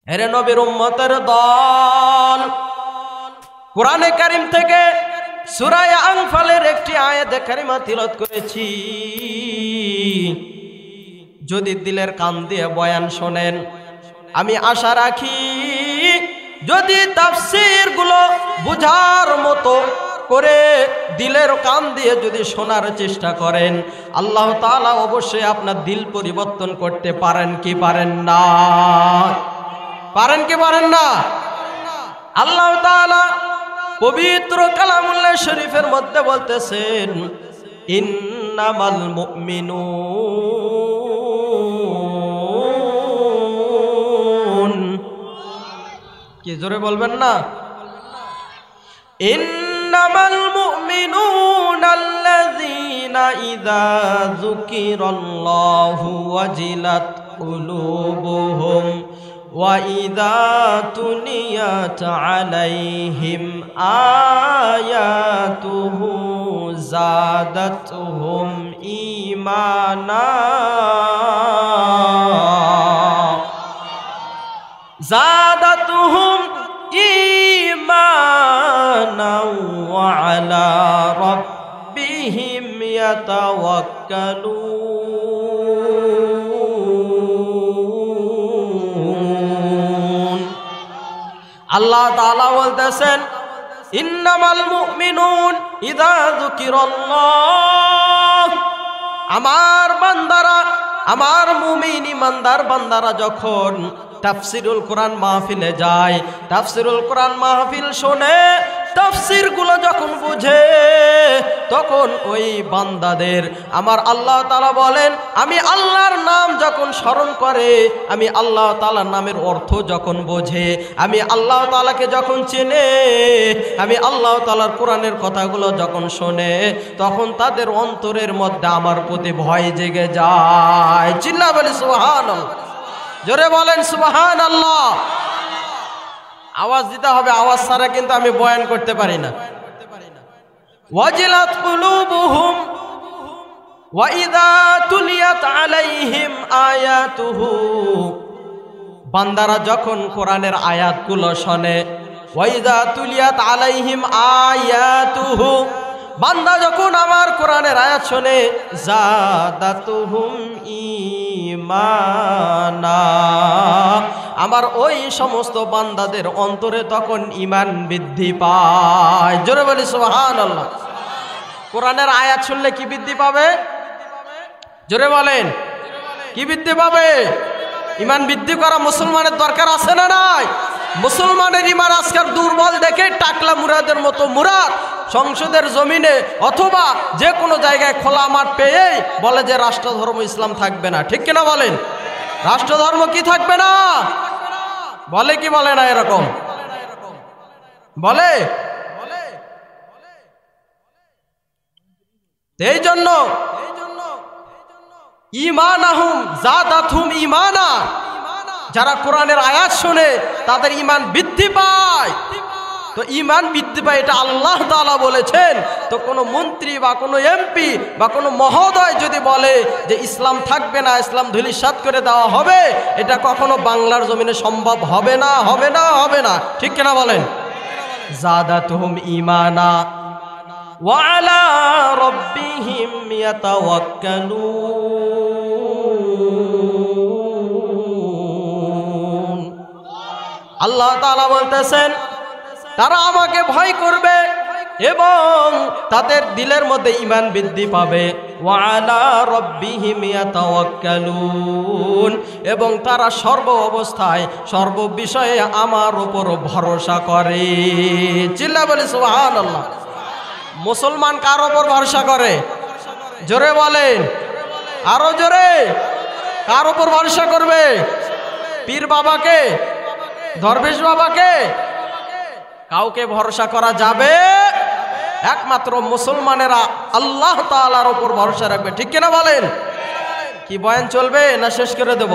হেরে নবীর উম্মতের দল, কোরআনে কারীম থেকে সূরা আনফালের একটি আয়াতে কারিমা তিলাওয়াত করেছি। যদি দিলের কান দিয়ে বয়ান শোনেন, আমি আশা রাখি যদি তাফসীর গুলো বুঝার মতো করে দিলের কান দিয়ে যদি শোনার চেষ্টা করেন, আল্লাহ তাআলা অবশ্যই আপনার দিল পরিবর্তন করতে পারেন কি পারেন না? পারেন কি পারেন না? আল্লাহ তাআলা পবিত্র কালামুল্লাহ শরীফের মধ্যে বলতেছেন, ইন্নামাল মুমিনুন, কি জোরে বলবেন না? ইন্নামাল মুমিনুন আল্লাযীনা ইযা যুকিরাল্লাহু ওয়াজিলাত কুলুবুহুম وَإِذَا تُلِيَتْ عَلَيْهِمْ آيَاتُهُ زَادَتْهُمْ إِيمَانًا وَعَلَى رَبِّهِمْ يَتَوَكَّلُونَ। আল্লাহ তাআলা বলতেছেন, ইন্নামাল মুমিনুন ইযা যুকিরাল্লাহ, আমার বান্দারা, আমার মুমিন ইমানদার বান্দারা যখন তাফসীরুল কোরআন মাহফিলে যায়, তাফসীরুল কোরআন মাহফিল শোনে, তাফসীর গুলো যখন বুঝে, তখন ওই বান্দাদের আমার আল্লাহ তাআলা বলেন, আমি আল্লাহর নাম যখন স্মরণ করে, আমি আল্লাহ তাআলার নামের অর্থ যখন বোঝে, আমি আল্লাহ তাআলাকে যখন চেনে, আমি আল্লাহ তাআলার কোরআনের কথাগুলো যখন শোনে, তখন তাদের অন্তরের মধ্যে আমার প্রতি ভয় জেগে যায়। চিল্লা বলি সুবহানাল্লাহ, জোরে বলেন সুবহানাল্লাহ। আওয়াজ দিতে হবে, আওয়াজ ছাড়া কিন্তু আমি বয়ান করতে পারি না। ওয়াজিলাত কুলুবুহুম ওয়া ইযা তুলিয়াত আলাইহিম আয়াতুহু, বান্দারা যখন কোরআনের আয়াতগুলো শোনে, ওয়া ইযা তুলিয়াত আলাইহিম আয়াতুহু, বান্দা যখন আমার কোরআনের আয়াত শোনে, জাদাতুহুম ঈমানা, আমার ওই সমস্ত বান্দাদের অন্তরে তখন ঈমান বৃদ্ধি পায়। জোরে বলি সুবহানাল্লাহ। কোরআনের আয়াত শুনলে কি বৃদ্ধি পাবে? জোরে বলেন, কি বৃদ্ধি পাবে? ঈমান বৃদ্ধি করা মুসলমানের দরকার আছে না নাই? মুসলমানের ঈমান আজকাল দুর্বল দেখে টাকলা মুরাদের মতো মুরাদ সংসদের জমিনে অথবা যে কোনো জায়গায় খোলা মাঠ পেয়ে বলে যে রাষ্ট্রধর্ম ইসলাম থাকবে না। ঠিক কিনা বলেন? রাষ্ট্রধর্ম কি থাকবে না বলে কি বলে না? এরকম বলে। এই জন্য ঈমানাহুম যাদাতহুম ঈমানা, যারা কোরআনের আয়াত শুনে তাদের ঈমান বৃদ্ধি পায়। তো ঈমান বৃদ্ধি পায় এটা আল্লাহ তাআলা বলেছেন। তো কোনো মন্ত্রী বা কোনো এমপি বা কোনো মহোদয় যদি বলে যে ইসলাম থাকবে না, ইসলাম ধূলিসাৎ করে দেওয়া হবে, এটা কখনো বাংলার জমিনে সম্ভব হবে না, হবে না, হবে না। ঠিক কিনা বলেন? যাদাতহুম ঈমানা ওয়া আলা রাব্বিহিম ইয়াতাওয়াক্কালুন। আল্লাহ তাআলা বলতেছেন, তারা আমাকে ভয় করবে এবং তাদের দিলের মধ্যে ঈমান বৃদ্ধি পাবে। ওয়া আলা রাব্বিহিম ইয়াতাওয়াক্কালুন, এবং তারা সর্ব অবস্থায় সর্ব বিষয়ে আমার উপর ভরসা করে। চিল্লা বলি সুবহানাল্লাহ। মুসলমান কার উপর ভরসা করে? জোরে বলেন, আরো জোরে। কার উপর ভরসা করবে? পীর বাবাকে, দরবেশ বাবাকে? কাউকে ভরসা করা যাবে? একমাত্র মুসলমানেরা আল্লাহ তাআলার উপর ভরসা রাখবে। ঠিক কিনা বলেন? কি বয়ান চলবে না শেষ করে দেব?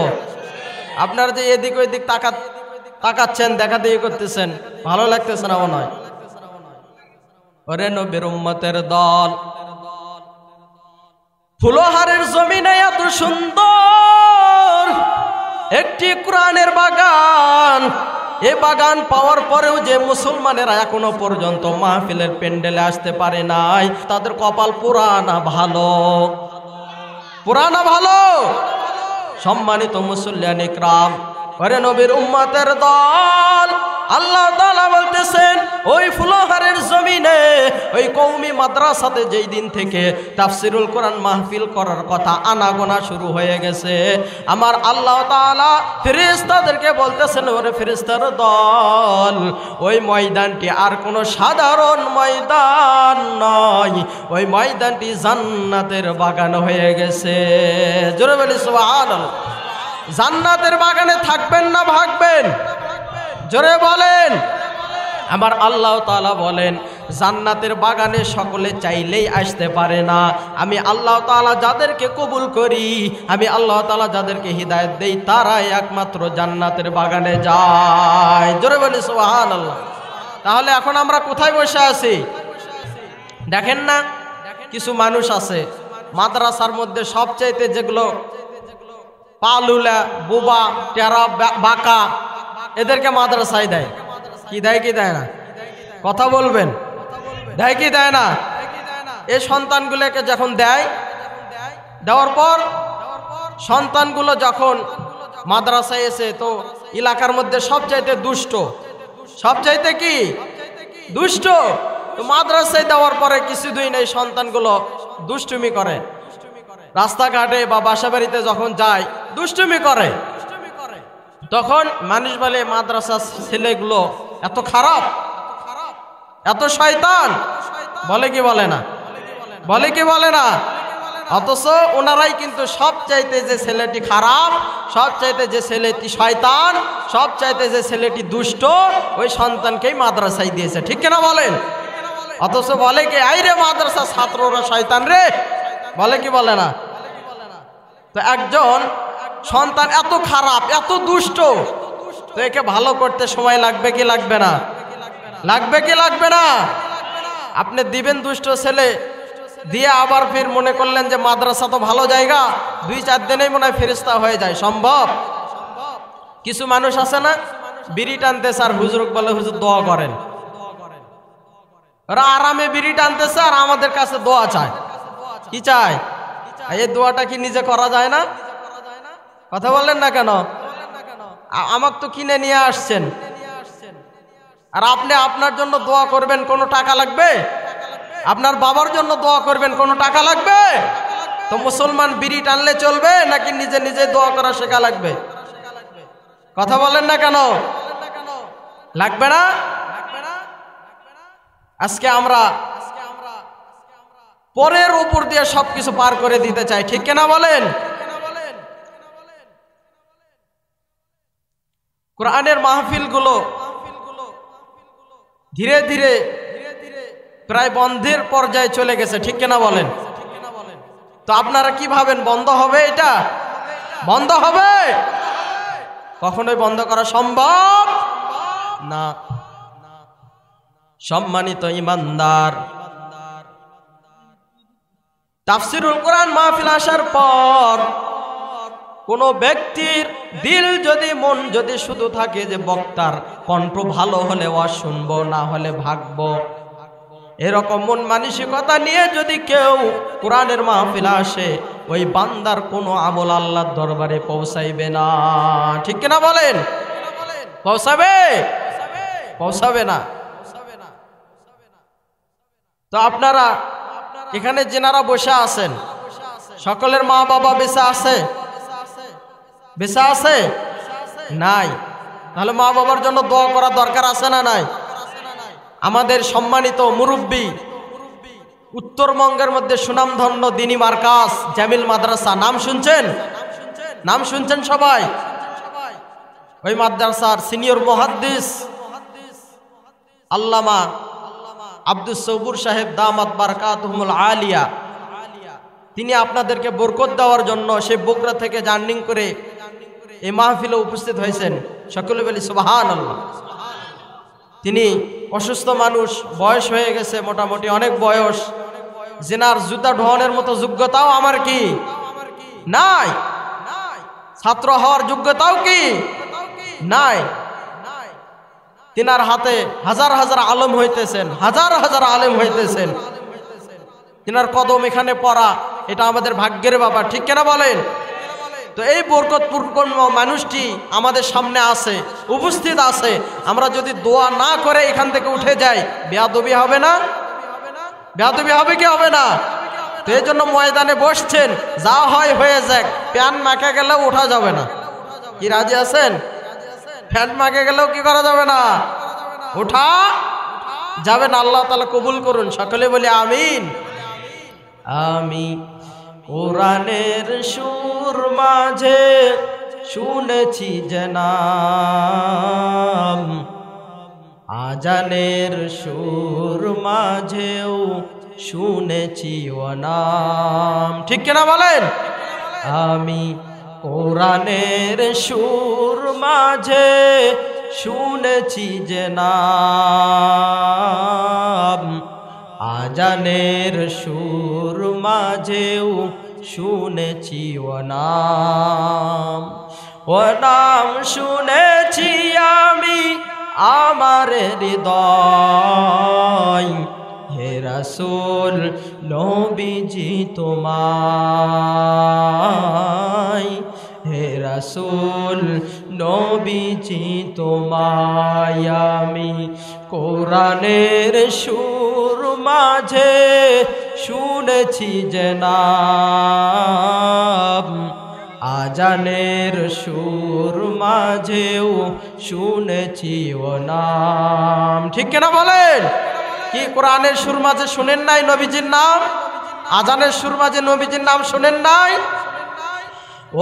আপনারা যে এদিক ওইদিক তাকাচ্ছেন, দেখা দেখি করতেছেন, ভালো লাগতেছে না মনে হয়? ওরে নবীর উম্মতের দল, ফুলহারের জমিনে এত সুন্দর একটি কোরআনের বাগান এই বাগান পাওয়ার পরেও যে মুসলমানেরা এখনো পর্যন্ত মাহফিলের প্যান্ডেলে আসতে পারে নাই, তাদের কপাল পুরানা ভালো, পুরানা ভালো। সম্মানিত মুসল্লিয়ান ইকরাম, ওরে নবীর উম্মতের দল, আল্লাহ তাআলা বলতেছেন ওই ফুলহারের জমিনে ওই কওমি মাদ্রাসাতে যেই দিন থেকে তাফসিরুল কোরআন মাহফিল করার কথা আনাগোনা শুরু হয়ে গেছে, আমার আল্লাহ তাআলা ফেরেশতাদেরকে বলতেছেন ওরে ফেরেশতার দল, ওই ময়দানটি আর কোনো সাধারণ ময়দান নয়, ওই ময়দানটি জান্নাতের বাগান হয়ে গেছে। জোরে বলি সুবহানাল্লাহ। জান্নাতের বাগানে থাকবেন না ভাগবেন? জোরে বলেন। আমার আল্লাহ তাআলা বলেন জান্নাতের বাগানে সকলে চাইলেই আসতে পারে না, আমি আল্লাহ তাআলা যাদেরকে কবুল করি, আমি আল্লাহ তাআলা যাদেরকে হিদায়াত দেই, তারাই একমাত্র জান্নাতের বাগানে যায়। জোরে বলি সুবহানাল্লাহ। তাহলে এখন আমরা কোথায় বসে আছি দেখেন না? কিছু মানুষ আছে মাদ্রাসার মধ্যে সবচাইতে যেগুলো পালুলা বোবা টেরা বাঁকা, এদেরকে মাদ্রাসায় দেয়। কি দেয় কি দেয় না? কথা বলবেন। দেয় কি দেয় না? এই সন্তানগুলোকে যখন দেয়, দেওয়ার পর সন্তানগুলো যখন মাদ্রাসায় এসে, তো এলাকার মধ্যে সবচাইতে দুষ্ট, সবচাইতে কি দুষ্ট, তো মাদ্রাসায় দেওয়ার পরে কিছুদিন এই সন্তানগুলো দুষ্টুমি করে, রাস্তাঘাটে বা বাসা বাড়িতে যখন যায় দুষ্টুমি করে, তখন মানুষ বলে মাদ্রাসার ছেলেগুলো এত খারাপ, এত শয়তান। বলে কি বলে না? বলে কি বলে না? অথচ ওনারাই কিন্তু সবচাইতে যে ছেলেটি খারাপ, সবচাইতে যে ছেলেটি শয়তান, সবচাইতে যে ছেলেটি দুষ্ট, ওই সন্তানকেই মাদ্রাসায় দিয়েছে। ঠিক কিনা বলেন? অথচ বলে কি আই রে মাদ্রাসা ছাত্ররা শয়তান রে, বলে কি বলে না? তো একজন সন্তান এত খারাপ, এত দুষ্ট, তো একে ভালো করতে সময় লাগবে কি লাগবে না? লাগবে কি লাগবে না? আপনি দিবেন দুষ্ট ছেলে, দিয়ে আবার ফির মনে করলেন যে মাদ্রাসা তো ভালো জায়গা, 2-4 দিনেই মনে হয় ফেরেশতা হয়ে যায়, সম্ভব? কিছু মানুষ আছে না, বিড়ি টানতেছে আর হুজুর বলে হুজুর দোয়া করেন, ওরা আরামে বিড়ি টানতেছে আর আমাদের কাছে দোয়া চায়। কি চায়? এই দোয়াটা কি নিজে করা যায় না? কথা বলেন না কেন? আমাকে তো কিনে নিয়ে আসছেন, আর আপনি আপনার জন্য দোয়া করবেন, কোনো টাকা লাগবে? আপনার বাবার জন্য দোয়া করবেন, কোনো টাকা লাগবে? তো মুসলমান বিড়ি টানলে চলবে নাকি নিজে নিজে দোয়া করা শেখা লাগবে? কথা বলেন না কেন? লাগবে না? আজকে আমরা পরের উপর দিয়ে সবকিছু পার করে দিতে চাই, ঠিক কিনা বলেন? কোরআনের মাহফিলগুলো ধীরে ধীরে প্রায় বন্ধের পর্যায়ে চলে গেছে, ঠিক কিনা বলেন? তো আপনারা কি ভাবেন বন্ধ হবে? এটা বন্ধ হবে? কখনোই বন্ধ করা সম্ভব না। সম্মানিত ঈমানদার, তাফসিরুল কোরআন মাহফিল আসার পর কোনো ব্যক্তির দিল যদি, মন যদি শুধু থাকে যে বক্তার কণ্ঠ ভালো হলে ওয়াজ শুনবো, না হলে ভাগবো, এরকম মন মানসিকতা নিয়ে যদি কেউ কোরআনের মাহফিল আসে, ওই বান্দার কোনো আমল আল্লাহর দরবারে পৌঁছাইবে না, ঠিক কিনা বলেন? পৌঁছাবে? পৌঁছাবে না। তো আপনারা এখানে যেনারা বসে আছেন, সকলের মা বাবা বেঁচে আছে? বেঁচে আছে? নাই? তাহলে মা বাবার জন্য দোয়া করা দরকার আছে না নাই? আমাদের সম্মানিত মুরব্বী, উত্তরবঙ্গের মধ্যে সুনামধন্য দ্বীনি মার্কাজ জামিল মাদ্রাসা, নাম শুনছেন? নাম শুনছেন সবাই? ওই মাদ্রাসার সিনিয়র মুহাদ্দিস আল্লামা আব্দুস সবুর সাহেব দামাত বারাকাতুহুমুল আলিয়া, তিনি আপনাদেরকে বরকত দেওয়ার জন্য সে বগুড়া থেকে জার্নি করে এই মাহফিলে উপস্থিত হয়েছেন। সকলে বলি সুবহানাল্লাহ। তিনি অসুস্থ মানুষ, বয়স হয়ে গেছে, মোটামুটি অনেক বয়স, জেনার জুতা ঢোয়ানোর মতো যোগ্যতাও আমার কি নাই, ছাত্র হওয়ার যোগ্যতাও কি নাই। তিনার হাতে হাজার হাজার আলেম হইতেছেন, হাজার হাজার আলেম হইতেছেন। তিনার কদম এখানে পড়া এটা আমাদের ভাগ্যের ব্যাপার, ঠিক কিনা বলেন? তো এই বরকতপূর্ণ মানুষটি আমাদের সামনে আছে, উপস্থিত আছে। আমরা যদি দোয়া না করে এখান থেকে উঠে যাই, বেয়াদবি হবে না? বেয়াদবি হবে কি হবে না? তো এই জন্য ময়দানে বসছেন, যা হয় হয়ে যাক, প্যান মাখা গেলেও ওঠা যাবে না। কি রাজি আছেন? ফ্যান মাখা গেলেও কি করা যাবে না? ওঠা যাবে না। আল্লাহ তাআলা কবুল করুন, সকলে বলি আমিন। আমি কোরআনের সুর মাঝে শুনেছি যে নাম, আজানের সুর মাঝেও শুনেছি ও নাম, ঠিক কিনা বলেন? আমি কোরআনের সুর মাঝে শুনেছি যে নাম, আজানের সুর মাঝেও শুনেছি ও নাম। ও নাম শুনেছি আমি আমার হৃদয়, হে রাসূল নবীজি তোমায়, হে রাসূল নবীজি তোমায়। আমি কোরআনের সুর মাঝে শুনেছি যে নাম, আজানের সুর মাঝেও শুনেছি ও নাম, ঠিক কিনা বলেন? কি কোরআনের সুর মাঝে শুনেন নাই নবীজির নাম? আজানের সুর মাঝে নবীজির নাম শুনেন নাই?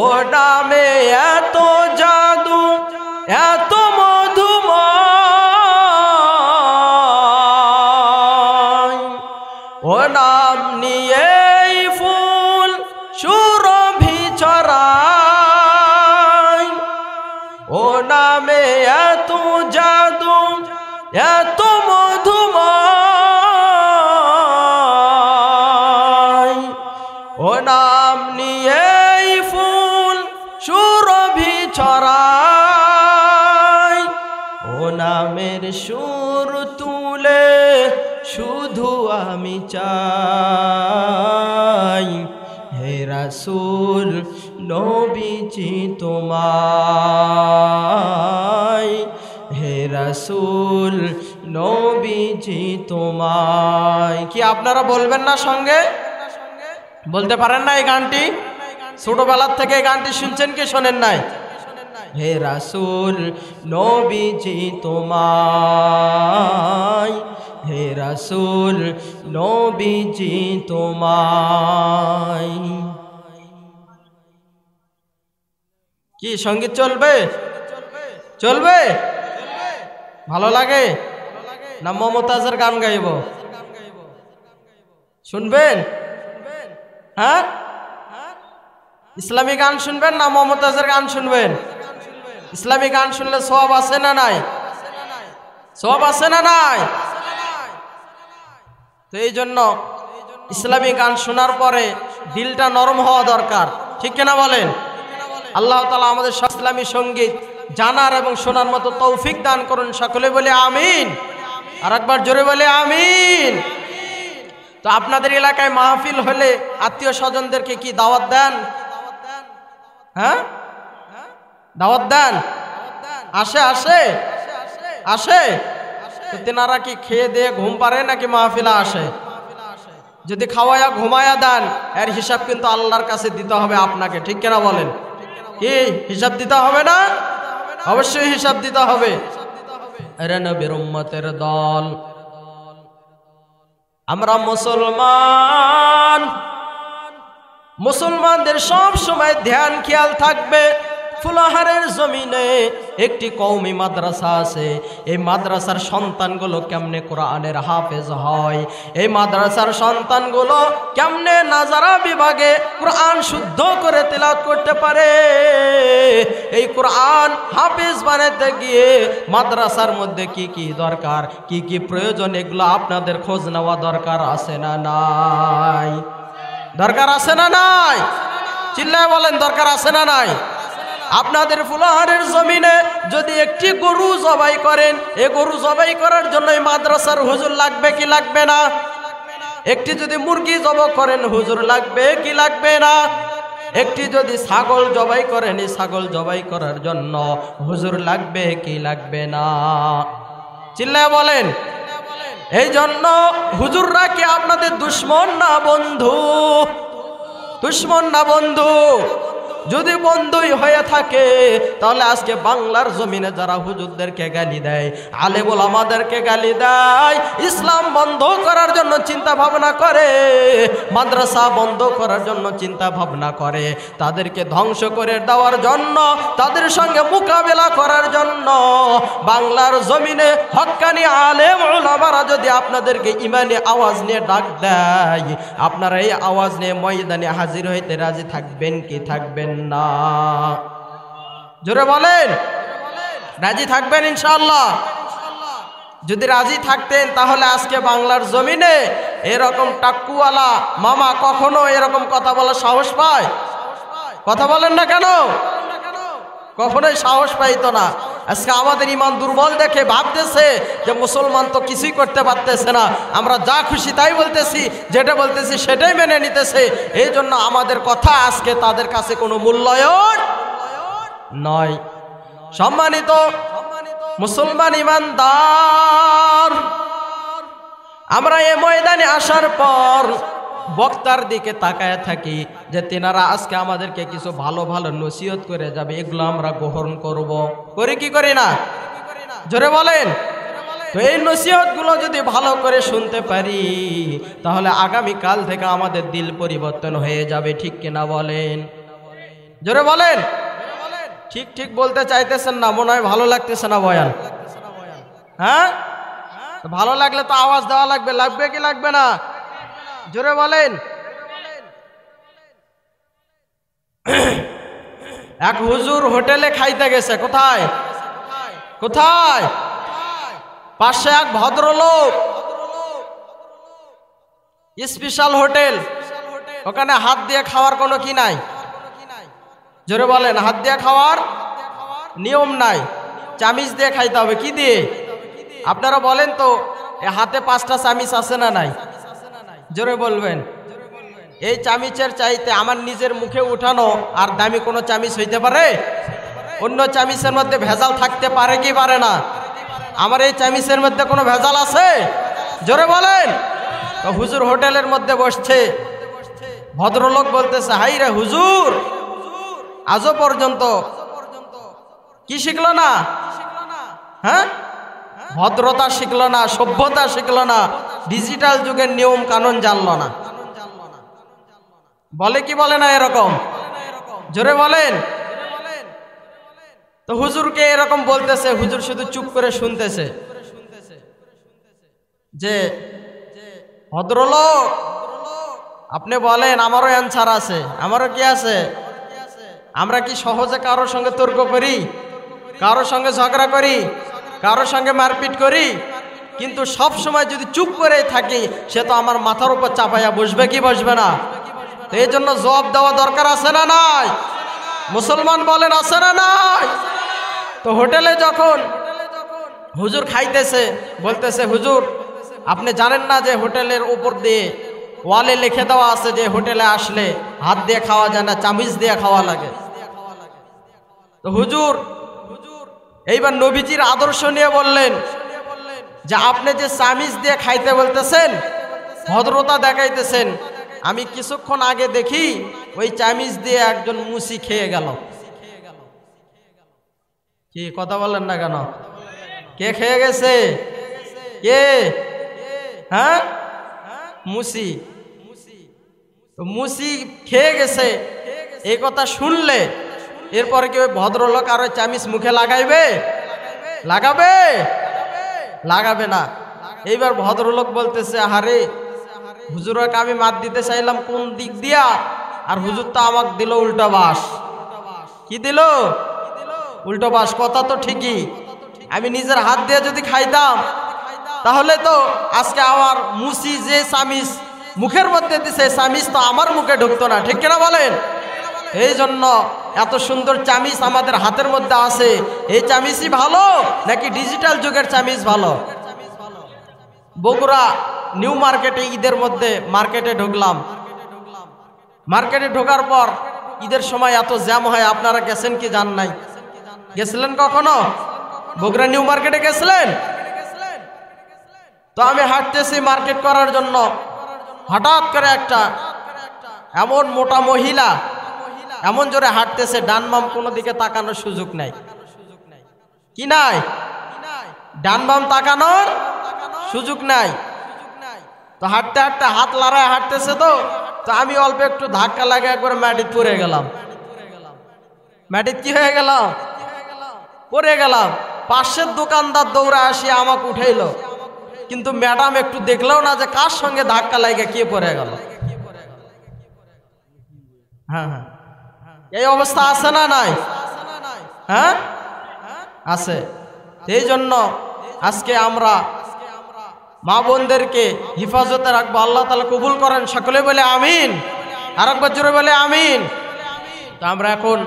ও নামে এত জাদু, এত মধুময়, ও নাম নিয়েই ফুল সুরভি ছড়ায়। ও নামে এত জাদু, এত মধুময়, ও নাম নিয়েই ফুল সুরভি ছড়ায়। ও নামের সুর তুলে শুধু আমি চাই, হে রাসূল নবীজি তোমায়, হে রাসূল নবীজি তোমায়। কি আপনারা বলবেন না সঙ্গে? বলতে পারেন না এই গানটি? ছোটবেলার থেকে এই গানটি শুনছেন কি শোনেন নাই? হে রাসূল নবীজি তোমায়, হে রাসূল নবীজি তোমায়। কি সঙ্গীত চলবে? চলবে? ভালো লাগে না মমতাজের গান গাইব? শুনবেন? হ্যাঁ, ইসলামী গান শুনবেন না মমতাজের গান শুনবেন? ইসলামী গান শুনলে সওয়াব আছে না নাই? সওয়াব আছে না নাই? তো এই জন্য ইসলামী গান শোনার পরে দিলটা নরম হওয়া দরকার, ঠিক কিনা বলেন? আল্লাহ তাআলা আমাদের ইসলামী সঙ্গীত জানার এবং শোনার মতো তৌফিক দান করুন, সকলে বলে আমিন। আর একবার জোরে বলে আমিন। তো আপনাদের এলাকায় মাহফিল হলে আত্মীয় স্বজনদেরকে কি দাওয়াত দেন? হ্যাঁ, দাওয়াত দেন? আসে আসে আসে? তো তেনারা কি খেয়ে দিয়ে ঘুম পারে নাকি মাহফিলে আসে? যদি খাওয়ায়া ঘুমায়া দেন, এর হিসাব কিন্তু আল্লাহর কাছে দিতে হবে আপনাকে, ঠিক কিনা বলেন? কি হিসাব দিতে হবে না? অবশ্যই হিসাব দিতে হবে। আরে নবীর উম্মতের দল, আমরা মুসলমান, মুসলমানদের সব সময় ধ্যান খেয়াল থাকবে ফুলাহারের জমিনে একটি কওমি মাদ্রাসা আছে। এই মাদ্রাসার সন্তানগুলো কেমনে কোরআনের হাফেজ হয়, এই মাদ্রাসার সন্তানগুলো কেমনে নাজারা বিভাগে কোরআন শুদ্ধ করে তেলাওয়াত করতে পারে। এই কোরআন হাফেজ বানাতে গিয়ে মাদ্রাসার মধ্যে কি কি দরকার, কি কি প্রয়োজন, এগুলো আপনাদের খোঁজ নেওয়া দরকার আছে না নাই? দরকার আছে না নাই? চিল্লায় বলেন দরকার আছে না নাই? আপনাদের ফুলহারের জমিনে যদি একটি গরু জবাই করেন, এ গরু জবাই করার জন্য মাদ্রাসার হুজুর লাগবে কি লাগবে না? একটি যদি মুরগি জবাই করেন হুজুর লাগবে কি লাগবে না? একটি যদি ছাগল জবাই করেন, এই ছাগল জবাই করার জন্য হুজুর লাগবে কি লাগবে না? চিল্লায় বলেন। এই জন্য হুজুররা কি আপনাদের দুশ্মন না বন্ধু? দুশ্মন না বন্ধু? যদি বন্ধুই হয়ে থাকে তাহলে আজকে বাংলার জমিনে যারা হুজুরদেরকে গালি দেয়, আলেম ওলামাদেরকে গালি দেয়, ইসলাম বন্ধ করার জন্য চিন্তা ভাবনা করে, মাদ্রাসা বন্ধ করার জন্য চিন্তা ভাবনা করে, তাদেরকে ধ্বংস করে দেওয়ার জন্য, তাদের সঙ্গে মোকাবেলা করার জন্য বাংলার জমিনে হক্কানি আলেম ওলামারা যদি আপনাদেরকে ইমানি আওয়াজ নিয়ে ডাক দেয়, আপনারা এই আওয়াজ নিয়ে ময়দানে হাজির হইতে রাজি থাকবেন কি থাকবেন না? জোরে বলেন, রাজি থাকবেন ইনশাআল্লাহ? যদি রাজি থাকতেন তাহলে আজকে বাংলার জমিনে এরকম টাক্কুওয়ালা মামা কখনো এরকম কথা বলার সাহস পায়? কথা বলেন না কেন? কখনোই সাহস পাইতো না। আজকে আমাদের ইমান দুর্বল দেখে ভাবতেছে যে মুসলমান তো কিছুই করতে পারতেছে না, আমরা যা খুশি তাই বলতেছি, যেটা বলতেছি সেটাই মেনে নিতেছে, এই জন্য আমাদের কথা আজকে তাদের কাছে কোনো মূল্যায়ন নয়। সম্মানিত মুসলমান ইমানদার, আমরা এ ময়দানে আসার পর বক্তার দিকে তাকায় থাকি যে তেনারা আজকে আমাদেরকে কিছু ভালো ভালো নসিহত করে যাবে, এগুলো আমরা গ্রহণ করব। করি কি করি না? জোরে বলেন। তো এই নসিহতগুলো যদি ভালো করে শুনতে পারি তাহলে আগামীকাল থেকে আমাদের দিল পরিবর্তন হয়ে যাবে, ঠিক কিনা বলেন? জোরে বলেন। ঠিক ঠিক বলতে চাইতেছেন না, মনে হয় ভালো লাগতেছে না বয়ান। হ্যাঁ, ভালো লাগলে তো আওয়াজ দেওয়া লাগবে, লাগবে কি লাগবে না? জোরে বলেন। এক হুজুর হোটেলে খাইতে গেছে। কোথায়? কোথায়? পাশে এক ভদ্রলোক, স্পেশাল হোটেল, ওখানে হাত দিয়ে খাওয়ার কোনো কি নাই? জোরে বলেন। হাত দিয়ে খাওয়ার নিয়ম নাই, চামিচ দিয়ে খাইতে হবে। কি দিয়ে? আপনারা বলেন তো, হাতে 5টা চামিচ আছে না নাই? জোরে বলবেন। এই চামিচের চাইতে আমার নিজের মুখে উঠানো আর দামি কোনো চামিচ হইতে পারে? অন্য চামিচের মধ্যে ভেজাল থাকতে পারে কি পারে না? আমার এই চামিচের মধ্যে কোনো ভেজাল আছে? জোরে বলেন। তো হুজুর হোটেলের মধ্যে বসছে, ভদ্রলোক বলতেছে, হাই রে হুজুর, আজও পর্যন্ত কি শিখলো না? হ্যাঁ, ভদ্রতা শিখলো না, সভ্যতা শিখলো না, ডিজিটাল যুগের নিয়ম কানুন জানলো না। বলে কি বলে না এরকম? জোরে বলেন। তো হুজুরকে এরকম বলতেছে, হুজুর শুধু চুপ করে শুনতেছে যে ভদ্রলোক আপনি বলেন, আমারও অ্যান্সার আছে। আমারও কি আছে? আমরা কি সহজে কারোর সঙ্গে তর্ক করি, কারোর সঙ্গে ঝগড়া করি, কারোর সঙ্গে মারপিট করি? কিন্তু সব সময় যদি চুপ করে থাকি সে তো আমার মাথার উপর চাপাইয়া বসবে কি বসবে না? তো এই জন্য জবাব দেওয়া দরকার আছে না নাই? মুসলমান বলেন আছে না নাই? তো হোটেলে যখন হুজুর খাইতেছে, বলতেছে, হুজুর আপনি জানেন না যে হোটেলের উপর দিয়ে ওয়ালে লিখে দেওয়া আছে যে হোটেলে আসলে হাত দিয়ে খাওয়া যায় না, চামিচ দিয়ে খাওয়া লাগে। তো হুজুর এইবার নবীজির আদর্শ নিয়ে বললেন যে আপনি যে চামিচ দিয়ে খাইতে বলতেছেন, ভদ্রতা দেখাইতেছেন, আমি কিছুক্ষণ আগে দেখি ওই চামিচ দিয়ে একজন মুসি খেয়ে গেল। কি কথা বলেন না কেন? কে খেয়ে গেছে? কে? হ্যাঁ, মুসি। মুসি খেয়ে গেছে এই কথা শুনলে এরপরে কি ওই ভদ্রলোক আর ওই চামিচ মুখে লাগাইবে? লাগাবে? লাগাবে না। এইবার ভদ্রলোক বলতেছে, আরে হুজুরকে আমি মাত দিতে চাইলাম কোন দিক দিয়া, আর হুজুর তো আমাকে দিল উল্টো বাস। কি দিল? উল্টো বাস। কথা তো ঠিকই, আমি নিজের হাত দিয়ে যদি খাইতাম তাহলে তো আজকে আমার মুসি যে চামিচ মুখের মধ্যে দিছে, চামিচ তো আমার মুখে ঢুকতো না, ঠিক কিনা বলেন? এই জন্য এত সুন্দর চামিচ আমাদের হাতের মধ্যে আছে। এই চামিচই ভালো নাকি ডিজিটাল যুগের চামিচ ভালো? বগুড়া নিউ মার্কেটে ঈদের মধ্যে মার্কেটে ঢুকলাম। মার্কেটে ঢোকার পর ঈদের সময় এত জ্যাম হয়, আপনারা গেছেন কি যান নাই? গেছিলেন কখনো? বগুড়া নিউ মার্কেটে গেছিলেন? তো আমি হাঁটতেছি মার্কেট করার জন্য, হঠাৎ করে একটা এমন মোটা মহিলা এমন জোরে হাঁটতেছে, ডান বাম কোনো দিকে তাকানোর সুযোগ নাই। কি নাই? ডান বাম তাকানোর সুযোগ নাই। তো হাঁটতে হাঁটতে হাত লড়ায় হাঁটতেছে, তো আমি অল্প একটু ধাক্কা লাগে একবার মাটিতে পড়ে গেলাম। মাটিতে কি হয়ে গেলাম? পড়ে গেলাম। পাশের দোকানদার দৌড়ে আসি আমাকে উঠাইলো, কিন্তু ম্যাডাম একটু দেখলেও না যে কার সঙ্গে ধাক্কা লাগে কে পড়ে গেল। হ্যাঁ হ্যাঁ, এই অবস্থা আছে না নাই? হ্যাঁ আছে। এই জন্য আজকে আমরা মা বোনদেরকে হিফাজতে রাখবো। আল্লাহ তাআলা কবুল করেন, সকলে বলে আমিন। আরেকবার জোরে বলে আমিন। তো আমরা এখন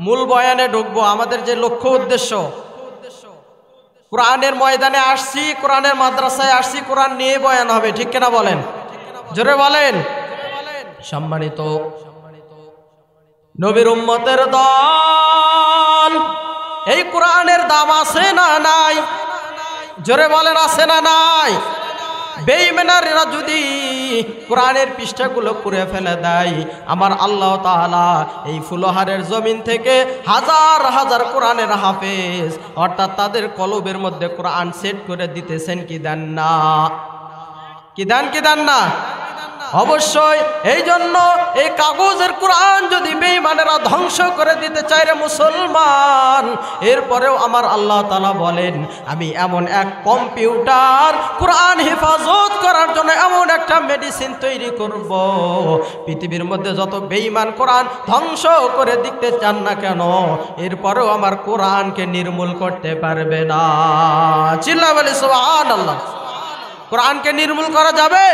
মূল বয়ানে ঢুকবো। আমাদের যে লক্ষ্য উদ্দেশ্য, কোরআনের ময়দানে আসছি, কোরআনের মাদ্রাসায় আসছি, কোরআন নিয়ে বয়ান হবে, ঠিক কিনা বলেন? জোরে বলেন। সম্মানিত নবীর উম্মতের দল, এই কোরআনের দাম আছে না নাই? জোরে বলেন, আছে না নাই? বেঈমানেরা যদি কোরআনের পৃষ্ঠাগুলো পুড়ে ফেলে দেয়, আমার আল্লাহ তাআলা এই ফুলহারের জমিন থেকে হাজার হাজার কোরআনের হাফেজ অর্থাৎ তাদের কলবের মধ্যে কোরআন সেট করে দিতেছেন কি দেন না? কি দেন কি দেন না? অবশ্যই। এই জন্য এই কাগজের কোরআন যদি বেঈমানেরা ধ্বংস করে দিতে চায় রে মুসলমান, এরপরেও আমার আল্লাহ তাআলা বলেন আমি এমন এক কম্পিউটার কোরআন হেফাজত করার জন্য এমন একটা মেডিসিন তৈরি করব, পৃথিবীর মধ্যে যত বেঈমান কোরআন ধ্বংস করে দিতে চান না কেন, এরপরেও আমার কোরআনকে নির্মূল করতে পারবে না। চিল্লা বলি সুবহানাল্লাহ। কোরআনকে নির্মূল করা যাবে?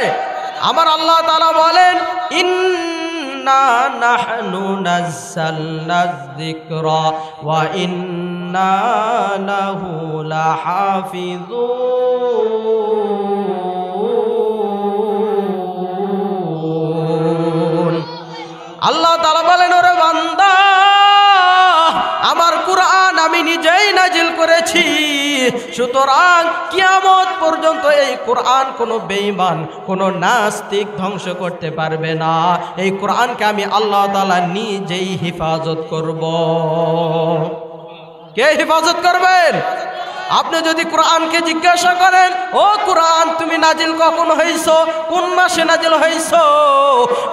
আমার আল্লাহ তাআলা বলেন ইন্না নাহনু নাযালনায যিকরা ওয়া ইন্না লাহু লাহাফিজুন। আল্লাহ তাআলা বলেন ওরে বান্দা, আমার কোরআন আমি নিজেই নাজিল করেছি, সুতরাং কিয়ামত পর্যন্ত এই কোরআন কোনো বেঈমান কোনো নাস্তিক ধ্বংস করতে পারবে না। এই কোরআনকে আমি আল্লাহ তাআলা নিজেই হেফাজত করব। কে হেফাজত করবেন? আপনি যদি কোরআনকে জিজ্ঞাসা করেন, ও কোরআন তুমি নাজিল কখন হইছো, কোন মাসে নাজিল হইছো,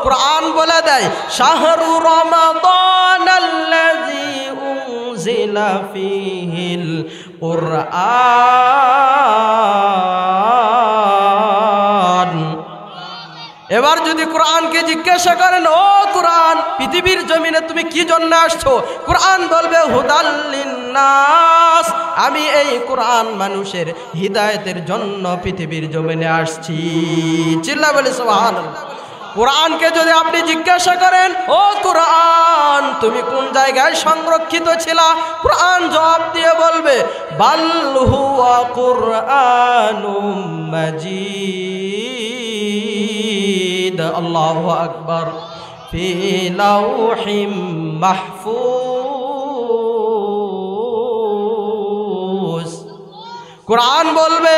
কোরআন বলে দেয় শাহরু রমাদানাল্লাযী উনজিলা ফীহিল কুরআন। এবার যদি কোরআনকে জিজ্ঞাসা করেন, ও কোরআন পৃথিবীর জমিনে তুমি কি জন্য আসছো, কোরআন বলবে হুদাল লিন্নাস, আমি এই কোরআন মানুষের হিদায়াতের জন্য পৃথিবীর জমিনে আসছি। চিল্লা বলি সুবহানাল্লাহ। কোরআনকে যদি আপনি জিজ্ঞাসা করেন, ও কোরআন তুমি কোন জায়গায় সংরক্ষিত ছিলা, কোরআন জবাব দিয়ে বলবে বাল হুয়া কুরআনুম মাজিদ। আল্লাহু আকবার। ফি লাউহিম মাহফুজ। কোরআন বলবে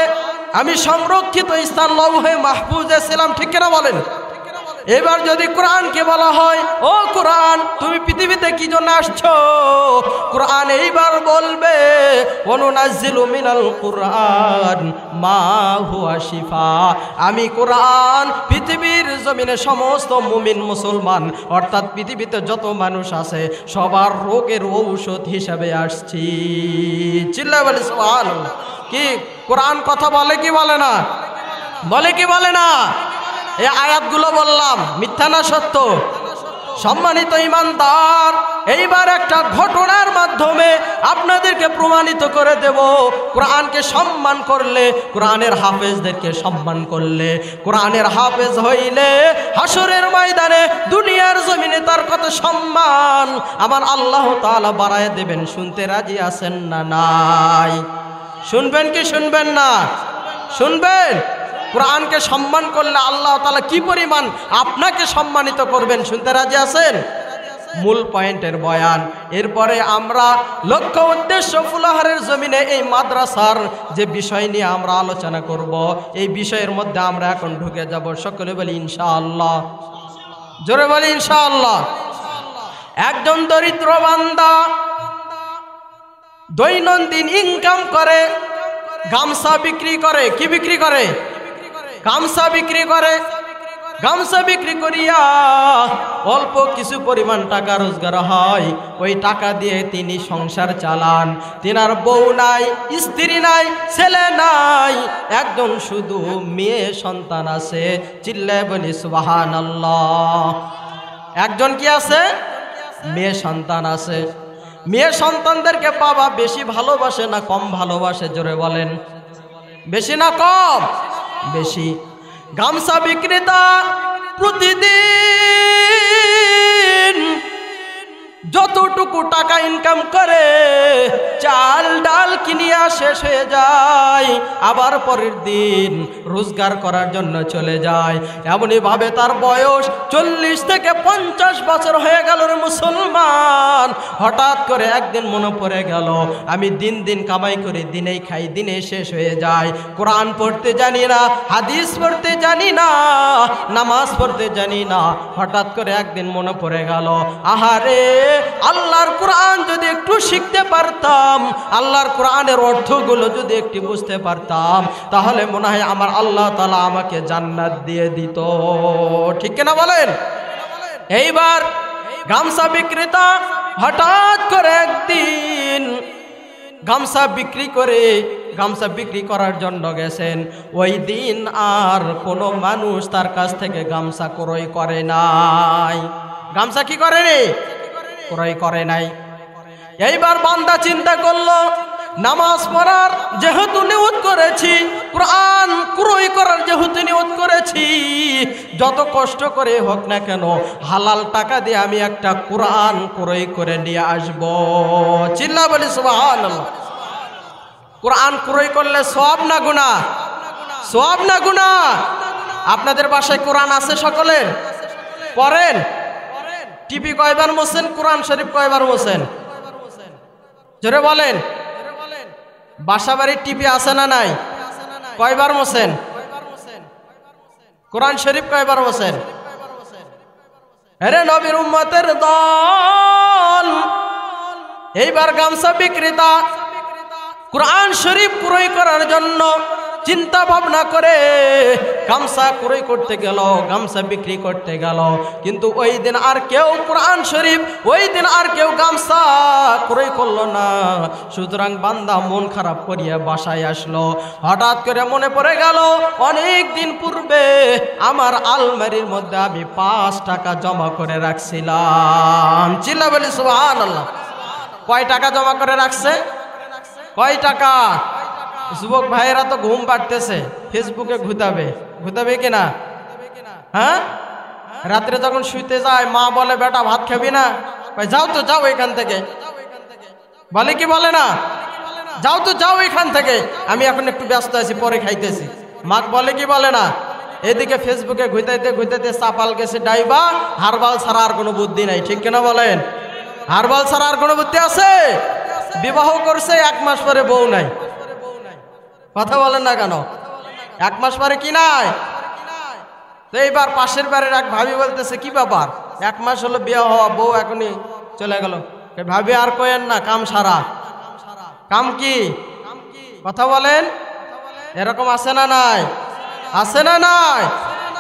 আমি সংরক্ষিত স্থান লৌহে মাহফুজে ছিলাম, ঠিক কিনা বলেন? এবার যদি কোরআনকে বলা হয়, ও কোরআন তুমি পৃথিবীতে কি জন্য আসছো, কোরআন এইবার বলবে ওয়ানুনাজ্জিলু মিনাল কুরআন মা হুয়া শিফা। আমি কোরআন পৃথিবীর জমিনে সমস্ত মুমিন মুসলমান অর্থাৎ পৃথিবীতে যত মানুষ আছে সবার রোগের ঔষধ হিসাবে আসছি। চিল্লায় বলি সুবহানাল্লাহ। কি কোরআন কথা বলে কি বলে না? বলে কি বলে না? এই আয়াতগুলো বললাম মিথ্যা না সত্য? সম্মানিত ঈমানদার, এইবার একটা ঘটনার মাধ্যমে আপনাদেরকে প্রমাণিত করে দেব, কোরআনকে সম্মান করলে, কোরআনের হাফেজদেরকে সম্মান করলে, কোরআনের হাফেজ হইলে হাসরের ময়দানে দুনিয়ার জমিনে তার কত সম্মান আমার আল্লাহ তাআলা বাড়ায় দেবেন। শুনতে রাজি আছেন না নাই? শুনবেন কি শুনবেন না? শুনবেন। কোরআনকে সম্মান করলে আল্লাহ তাআলা কি পরিমাণ আপনাকে সম্মানিত করবেন, শুনতে রাজি আছেন? মূল পয়েন্টের বয়ান। এরপরে আমরা লক্ষ্য উদ্দেশ্য ফুলাহারের জমিনে এই মাদ্রাসার যে বিষয় নিয়ে আমরা আলোচনা করব, এই বিষয়ের মধ্যে আমরা এখন ঢুকে যাব। সকলে বলি ইনশাআল্লাহ, জোরে বলি ইনশাআল্লাহ। একজন দরিদ্র বান্দা দৈনন্দিন ইনকাম করে, গামছা বিক্রি করে। কি বিক্রি করে? গামছা বিক্রি করে। গামছা বিক্রি করিয়া অল্প কিছু পরিমাণ টাকা রোজগার হয়, ওই টাকা দিয়ে তিনি সংসার চালান। তিনার বউ নাই, স্ত্রী নাই, ছেলে নাই, একজন শুধু মেয়ে সন্তান আছে। চিল্লায় বলি সুবহানাল্লাহ। একজন কি আছে? মেয়ে সন্তান আছে। মেয়ে সন্তানদেরকে বাবা বেশি ভালোবাসে না কম ভালোবাসে? জোরে বলেন। বেশি না কম? বেশি। গামছা বিক্রেতা প্রতিদিন যতটুকু টাকা ইনকাম করে চাল ডাল কিনিয়া শেষ হয়ে যায়, আবার পরের দিন রোজগার করার জন্য চলে যায়। এমনই ভাবে তার বয়স 40 থেকে 50 বছর হয়ে গেল রে মুসলমান। হঠাৎ করে একদিন মনে পড়ে গেল, আমি দিন দিন কামাই করি, দিনেই খাই, দিনে শেষ হয়ে যায়। কোরআন পড়তে জানি না, হাদিস পড়তে জানি না, নামাজ পড়তে জানি না। হঠাৎ করে একদিন মনে পড়ে গেল, আহারে আল্লাহর কোরআন যদি একটু শিখতে পারতাম, আল্লাহর কোরআনের অর্থগুলো যদি একটু বুঝতে পারতাম, তাহলে মনে হয় আমার আল্লাহ তাআলা আমাকে জান্নাত দিয়ে দিত। ঠিক কিনা বলেন? এইবার গামছা বিক্রেতা হঠাৎ করে একদিন গামছা বিক্রি করার জন্য গেছেন। ওই দিন আর কোনো মানুষ তার কাছ থেকে গামছা ক্রয় করে নাই। গামছা কি করেনি? ক্রয় করে নাই। এইবার বান্দা চিন্তা করলো, নামাজ পড়ার যেহেতু নিয়ত করেছি, কোরআন ক্রয় করার যেহেতু নিয়ত করেছি, যত কষ্ট করে হোক না কেন হালাল টাকা দিয়ে আমি একটা কোরআন ক্রয় করে নিয়ে আসব। চিল্লা বলি সুবহানাল্লাহ। কোরআন ক্রয় করলে সওয়াব না গুনাহ? সওয়াব না গুনাহ? আপনাদের বাসায় কোরআন আছে সকলের? পড়েন? টিভি কয়বার মোছেন? কোরআন শরীফ কয়বার মোছেন? জোরে বলেন। বাসা বাড়ির টিভি আছে না নাই? কয়বার মোছেন? কোরআন শরীফ কয়বার মোছেন? আরে নবীর উম্মতের দল। এইবার গামছা বিক্রেতা কোরআন শরীফ ক্রয় করার জন্য চিন্তা ভাবনা করে গামছা ক্রয় করতে গেল, গামছা বিক্রি করতে গেল। কিন্তু ওই দিন আর কেউ কোরআন শরীফ, ওই দিন আর কেউ গামছা ক্রয় করলো না। সুতরাং বান্দা মন খারাপ করিয়া বাসায় আসলো। হঠাৎ করে মনে পড়ে গেল, অনেক দিন পূর্বে আমার আলমারির মধ্যে আমি 5 টাকা জমা করে রাখছিলাম। চিল্লা বলি সুবহানাল্লাহ। কয় টাকা জমা করে রাখছে? কয় টাকা? যুবক ভাইয়েরা তো ঘুম পাড়তেছে, ফেসবুকে ঘুতাবে কিনা? হ্যাঁ, রাত্রে যখন শুইতে যায় মা বলে, বেটা ভাত খাবি না? যাও তো, যাও এখান থেকে। বলে কি বলে না? যাও তো, যাও এখান থেকে, আমি এখন একটু ব্যস্ত আছি, পরে খাইতেছি। মা বলে কি বলে না? এদিকে ফেসবুকে ঘুইতাইতে চাপাল গেছে ডাইবা। হারবাল ছাড়া আর কোনো বুদ্ধি নাই। ঠিক কিনা বলেন? হারবাল ছাড়া আর কোনো বুদ্ধি আছে? বিবাহ করছে, 1 মাস পরে বউ নাই। কথা বলেন না কেন? 1 মাস পরে কি নাই? তো এইবার পাশের বাড়ির এক ভাবি বলতেছে, কি ব্যাপার, 1 মাস হলো বিয়ে হওয়া, বউ এখনই চলে গেল। ভাবি আর কয়েন না, কাম সারা। কাম কি? কথা বলেন। এরকম আছে না নাই? আছে না নাই?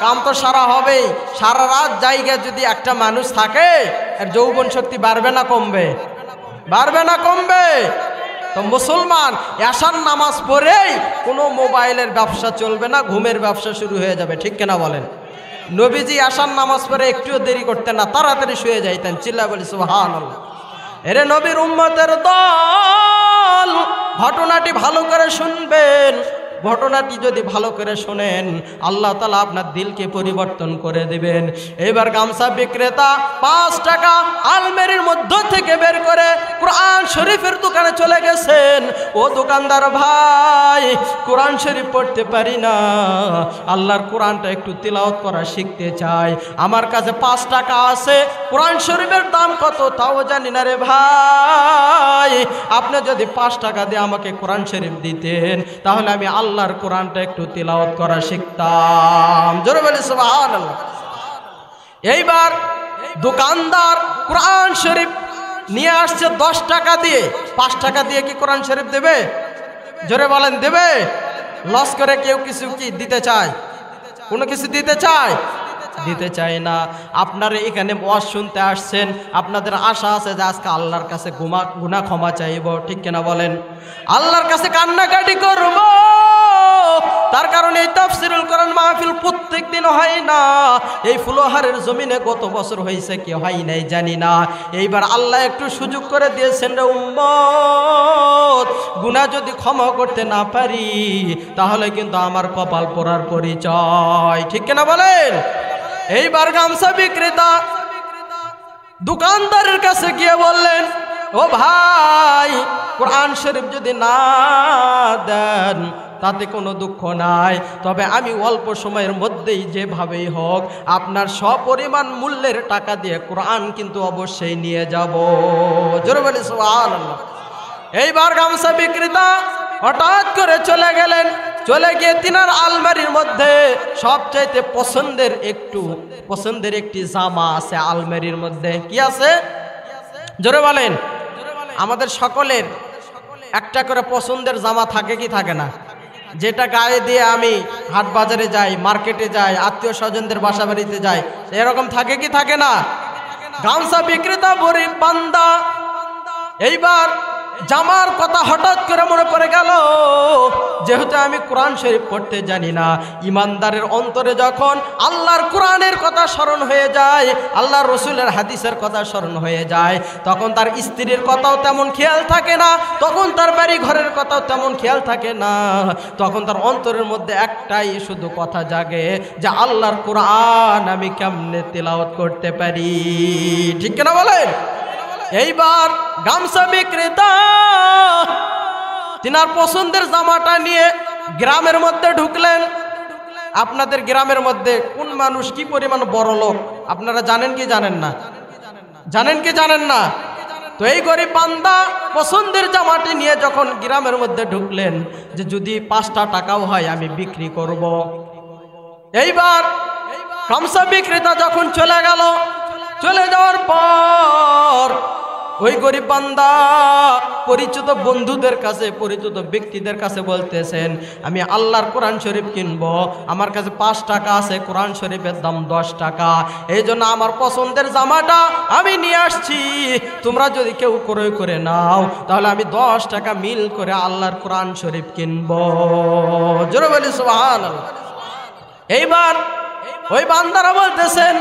কাম তো সারা হবেই। সারা রাত জায়গায় যদি একটা মানুষ থাকে, এর যৌবন শক্তি বাড়বে না কমবে? বাড়বে না কমবে? তো মুসলমান এশার নামাজ পড়েই কোনো মোবাইলের ব্যবসা চলবে না, ঘুমের ব্যবসা শুরু হয়ে যাবে। ঠিক কিনা বলেন? নবীজি এশার নামাজ পড়ে একটুও দেরি করতেন না, তাড়াতাড়ি শুয়ে যাইতেন। চিল্লা বলি সুবহানাল্লাহ। এরে নবীর উম্মতের দল, ঘটনাটি ভালো করে শুনবেন। ঘটনাটি যদি ভালো করে শোনেন, আল্লাহ তাআলা আপনার দিলকে পরিবর্তন করে দিবেন। এবার গামছা বিক্রেতা 5 টাকা আলমারির মধ্য থেকে বের করে কোরআন শরীফের দোকানে চলে গেছেন। ও দোকানদার ভাই, কোরআন শরীফ পড়তে পারি না, আল্লাহর কোরআনটা একটু তিলাওয়াত করা শিখতে চাই, আমার কাছে 5 টাকা আছে, কোরআন শরীফের দাম কত তাও জানি না রে ভাই, আপনি যদি 5 টাকা দিয়ে আমাকে কোরআন শরীফ দিতেন তাহলে আমি আল্লাহর কোরআনটা একটু তিলাওয়াত করা শিখতাম। জোরে বলি সুবহানাল্লাহ। এইবার দোকানদার কোরআন শরীফ নিয়ে আসছে 10 টাকা দিয়ে। 5 টাকা দিয়ে কি কোরআন শরীফ দেবে? জোরে বলেন, দেবে? লস করে কেউ কিছু কি দিতে চায়? কোনো কিছু দিতে চায়? দিতে চায় না। আপনারা এখানে ওয়াজ শুনতে আসছেন, আপনাদের আশা আছে যে আজকে আল্লাহর কাছে গুনাহ ক্ষমা চাইব, ঠিক কিনা বলেন? আল্লাহর কাছে কান্নাকাটি করব। তার কারণে এই তাফসীরুল কোরআন মাহফিল প্রত্যেক দিন হয় না। এই ফুলহারের জমিনে গত বছর হয়েছে কি হয় নাই জানি না। এইবার আল্লাহ একটু সুযোগ করে দিয়েছেন রে উম্মত, গুনাহ যদি ক্ষমা করতে না পারি তাহলে কিন্তু আমার কপাল পোড়ার পরিচয়, ঠিক কিনা বলেন? এইবার গামছা বিক্রেতা দোকানদারের কাছে গিয়ে বললেন, ও ভাই, কোরআন শরীফ যদি না দেন তাতে কোনো দুঃখ নাই, তবে আমি অল্প সময়ের মধ্যেই যেভাবেই হোক আপনার সপরিমাণ মূল্যের টাকা দিয়ে কোরআন কিন্তু অবশ্যই নিয়ে যাব। জোরে বলি সুবহানাল্লাহ। এইবার গামছা বিক্রেতা হঠাৎ করে চলে গেলেন। চলে গিয়ে তিনার আলমারির মধ্যে সবচাইতে পছন্দের একটি জামা আছে আলমারির মধ্যে। কি আছে? জোরে বলেন। আমাদের সকলের একটা করে পছন্দের জামা থাকে কি থাকে না? যেটা গায়ে দিয়ে আমি হাট বাজারে যাই, মার্কেটে যাই, আত্মীয় স্বজনদের বাসা বাড়িতে যাই, এরকম থাকে কি থাকে না? গামছা বিক্রেতা গরিব বান্দা এইবার জামার কথা হঠাৎ করে মনে পড়ে গেল, যেহেতু আমি কোরআন শরীফ পড়তে জানি না। ইমানদারের অন্তরে যখন আল্লাহর কোরআনের কথা স্মরণ হয়ে যায়, আল্লাহর রসুলের হাদিসের কথা স্মরণ হয়ে যায়, তখন তার স্ত্রীর কথাও তেমন খেয়াল থাকে না, তখন তার বাড়ি ঘরের কথাও তেমন খেয়াল থাকে না। তখন তার অন্তরের মধ্যে একটাই শুধু কথা জাগে যে আল্লাহর কোরআন আমি কেমনে তিলাওয়াত করতে পারি, ঠিক কিনা বলেন? এইবার গামছা বিক্রেতা তিনার পছন্দের জামাটা নিয়ে গ্রামের মধ্যে ঢুকলেন। আপনাদের গ্রামের মধ্যে কোন মানুষ কি পরিমাণ বড় লোক আপনারা জানেন কি জানেন না? জানেন কি জানেন না? তো এই গরিব বান্দা পছন্দের জামাটি নিয়ে যখন গ্রামের মধ্যে ঢুকলেন যে যদি 5টা টাকাও হয় আমি বিক্রি করব। এইবার গামছা বিক্রেতা যখন চলে গেল, চলে যাওয়ার পর ওই গরিব বান্দা পরিচিত বন্ধুদের কাছে, পরিচিত ব্যক্তিদের কাছে বলতেছেন, আমি আল্লাহর কোরআন শরীফ কিনবো, আমার কাছে 5 টাকা আছে, কোরআন শরীফের দাম 10 টাকা, এই জন্য আমার পছন্দের জামাটা আমি নিয়ে আসছি, তোমরা যদি কেউ ক্রয় করে নাও তাহলে আমি 10 টাকা মিল করে আল্লাহর কোরআন শরীফ কিনবো। জোরে বলি সুবহানাল্লাহ। এইবার ওই বান্দারা বলতেছেন,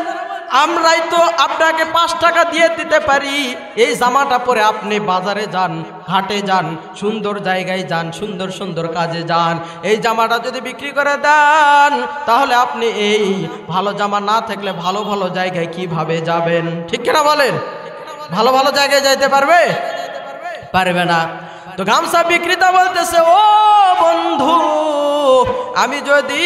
আমরাই তো আপনাকে 5 টাকা দিয়ে দিতে পারি, এই জামাটা পরে আপনি বাজারে যান, ঘাটে যান, সুন্দর জায়গায় যান, সুন্দর সুন্দর কাজে যান, এই জামাটা যদি বিক্রি করে দেন তাহলে আপনি এই ভালো জামা না থাকলে ভালো ভালো জায়গায় কিভাবে যাবেন, ঠিক কিনা বলেন? ভালো ভালো জায়গায় যাইতে পারবে? পারবে না। তো গামছা বিক্রেতা বলতেছে, ও বন্ধু, আমি যদি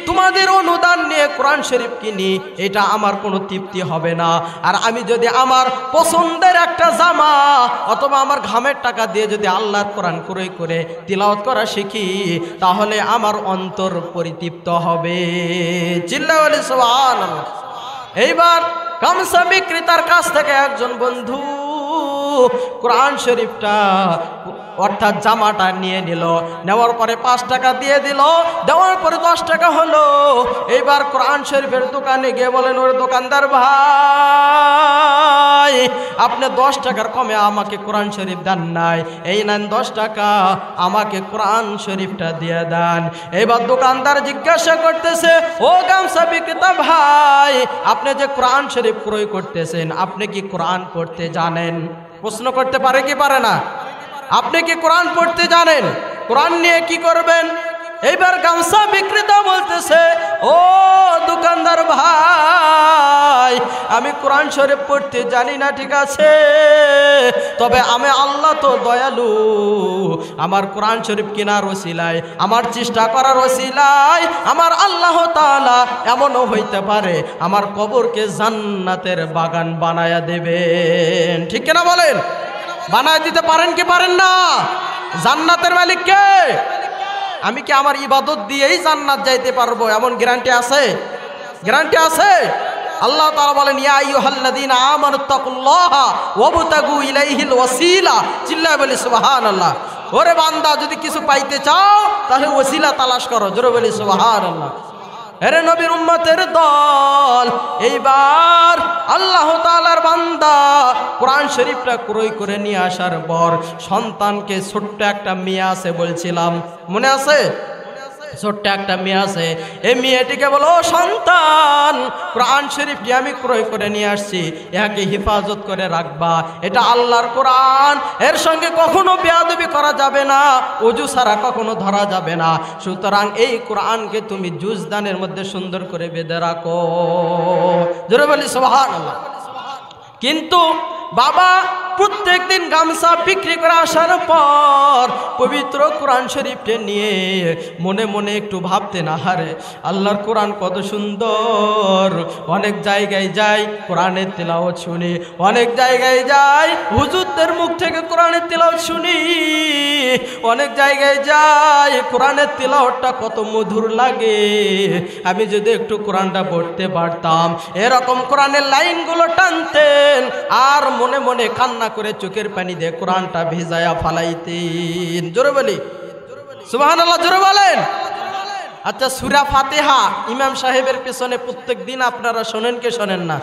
তোমাদের অনুদান নিয়ে কোরআন শরীফ কিনি এটা আমার কোনো তৃপ্তি হবে না, আর আমি যদি আমার পছন্দের একটা জামা অথবা আমার ঘামের টাকা দিয়ে যদি আল্লাহর কোরআন ক্রয় করে তিলাওয়াত করা শিখি তাহলে আমার অন্তর পরিতৃপ্ত হবে। চিল্লায়া বলি সুবহানাল্লাহ। এইবার গামছা বিক্রেতার কাছ থেকে একজন বন্ধু কোরআন শরীফটা অর্থাৎ জামাটা নিয়ে নিল, নেওয়ার পরে 5 টাকা দিয়ে দিল, দেওয়ার পরে 10 টাকা হলো। এইবার কোরআন শরীফের দোকানে গিয়ে বলেন, ওরে দোকানদার ভাই, আপনি 10 টাকার কমে আমাকে কোরআন শরীফ দেন নাই, এই নেন 10 টাকা, আমাকে কোরআন শরীফটা দিয়ে দেন। এইবার দোকানদার জিজ্ঞাসা করতেছে, ও গামছা বিক্রেতা ভাই, আপনি যে কোরআন শরীফ ক্রয় করতেছেন আপনি কি কোরআন পড়তে জানেন? প্রশ্ন করতে পারে কি পারে না? আপনি কি কোরআন পড়তে জানেন? কোরআন নিয়ে কি করবেন? এইবার গামছা বিক্রেতা বলতেছে, ও দোকানদার ভাই, আমি কোরআন শরীফ পড়তে জানি না, ঠিক আছে, তবে আমি আল্লাহ তো দয়ালু, আমার কোরআন শরীফ কেনার ওসিলায়, আমার চেষ্টা করার ওসিলায় আমার আল্লাহ তাআলা এমনও হইতে পারে আমার কবরকে জান্নাতের বাগান বানায়া দেবেন। ঠিক কিনা বলেন? বানায় দিতে পারেন কি পারেন না? জান্নাতের মালিক কে? আমি কি আমার ইবাদত দিয়েই জান্নাত যাইতে পারবো এমন গ্যারান্টি আছে? গ্যারান্টি আছে? আল্লাহ তাআলা বলেন, ইয়া আইয়ুহাল্লাযীনা আমানুত্তাকুল্লাহা ওয়াবতাগু ইলাইহিল ওয়াসিলা। চিল্লায় বলি সুবহানাল্লাহ। ওরে বান্দা, যদি কিছু পাইতে চাও তাহলে ওসিলা তালাশ করো। জোরে বলি সুবহানাল্লাহ। আরে নবীর উম্মতের দল, এইবার আল্লাহ তাআলার বান্দা কোরআন শরীফটা ক্রয় করে নিয়ে আসার পর সন্তানকে, ছোট্ট একটা মেয়ে আছে বলছিলাম, মনে আছে? ছোট্ট একটা মেয়ে আছে, এই মেয়েটিকে বলো, সন্তান, কোরআন শরীফটি আমি ক্রয় করে নিয়ে আসছি, একে হেফাজত করে রাখবা, এটা আল্লাহর কোরআন, এর সঙ্গে কখনো বেয়াদবি করা যাবে না, ওযু ছাড়া কখনো ধরা যাবে না, সুতরাং এই কোরআনকে তুমি জুজদানের মধ্যে সুন্দর করে বেঁধে রাখো। জোরে বলি সুবহানাল্লাহ। কিন্তু বাবা প্রত্যেক দিন গামছা বিক্রি করে আসার পর পবিত্র কোরআন শরীফকে নিয়ে মনে মনে একটু ভাবতেন, আহারে আল্লাহর কোরআন কত সুন্দর। অনেক জায়গায় যাই, কোরআনের তিলাওয়াত শুনি, অনেক জায়গায় যাই, হুজুরদের মুখ থেকে কোরআনের তিলাওয়াত শুনি, অনেক জায়গায় যাই, কোরআনের তিলাওয়াতটা কত মধুর লাগে। আমি যদি একটু কোরআনটা পড়তে পারতাম, এরকম কোরআনের লাইনগুলো টানতেন আর মনে মনে কান্না করে চোখের পানি দিয়ে কোরআনটা ভিজায়া ফালাইতেন। জোরে বলি সুবহানাল্লাহ। জোরে বলেন। আচ্ছা, সূরা ফাতিহা ইমাম সাহেবের পেছনে প্রত্যেক দিন আপনারা শোনেন কে শোনেন না?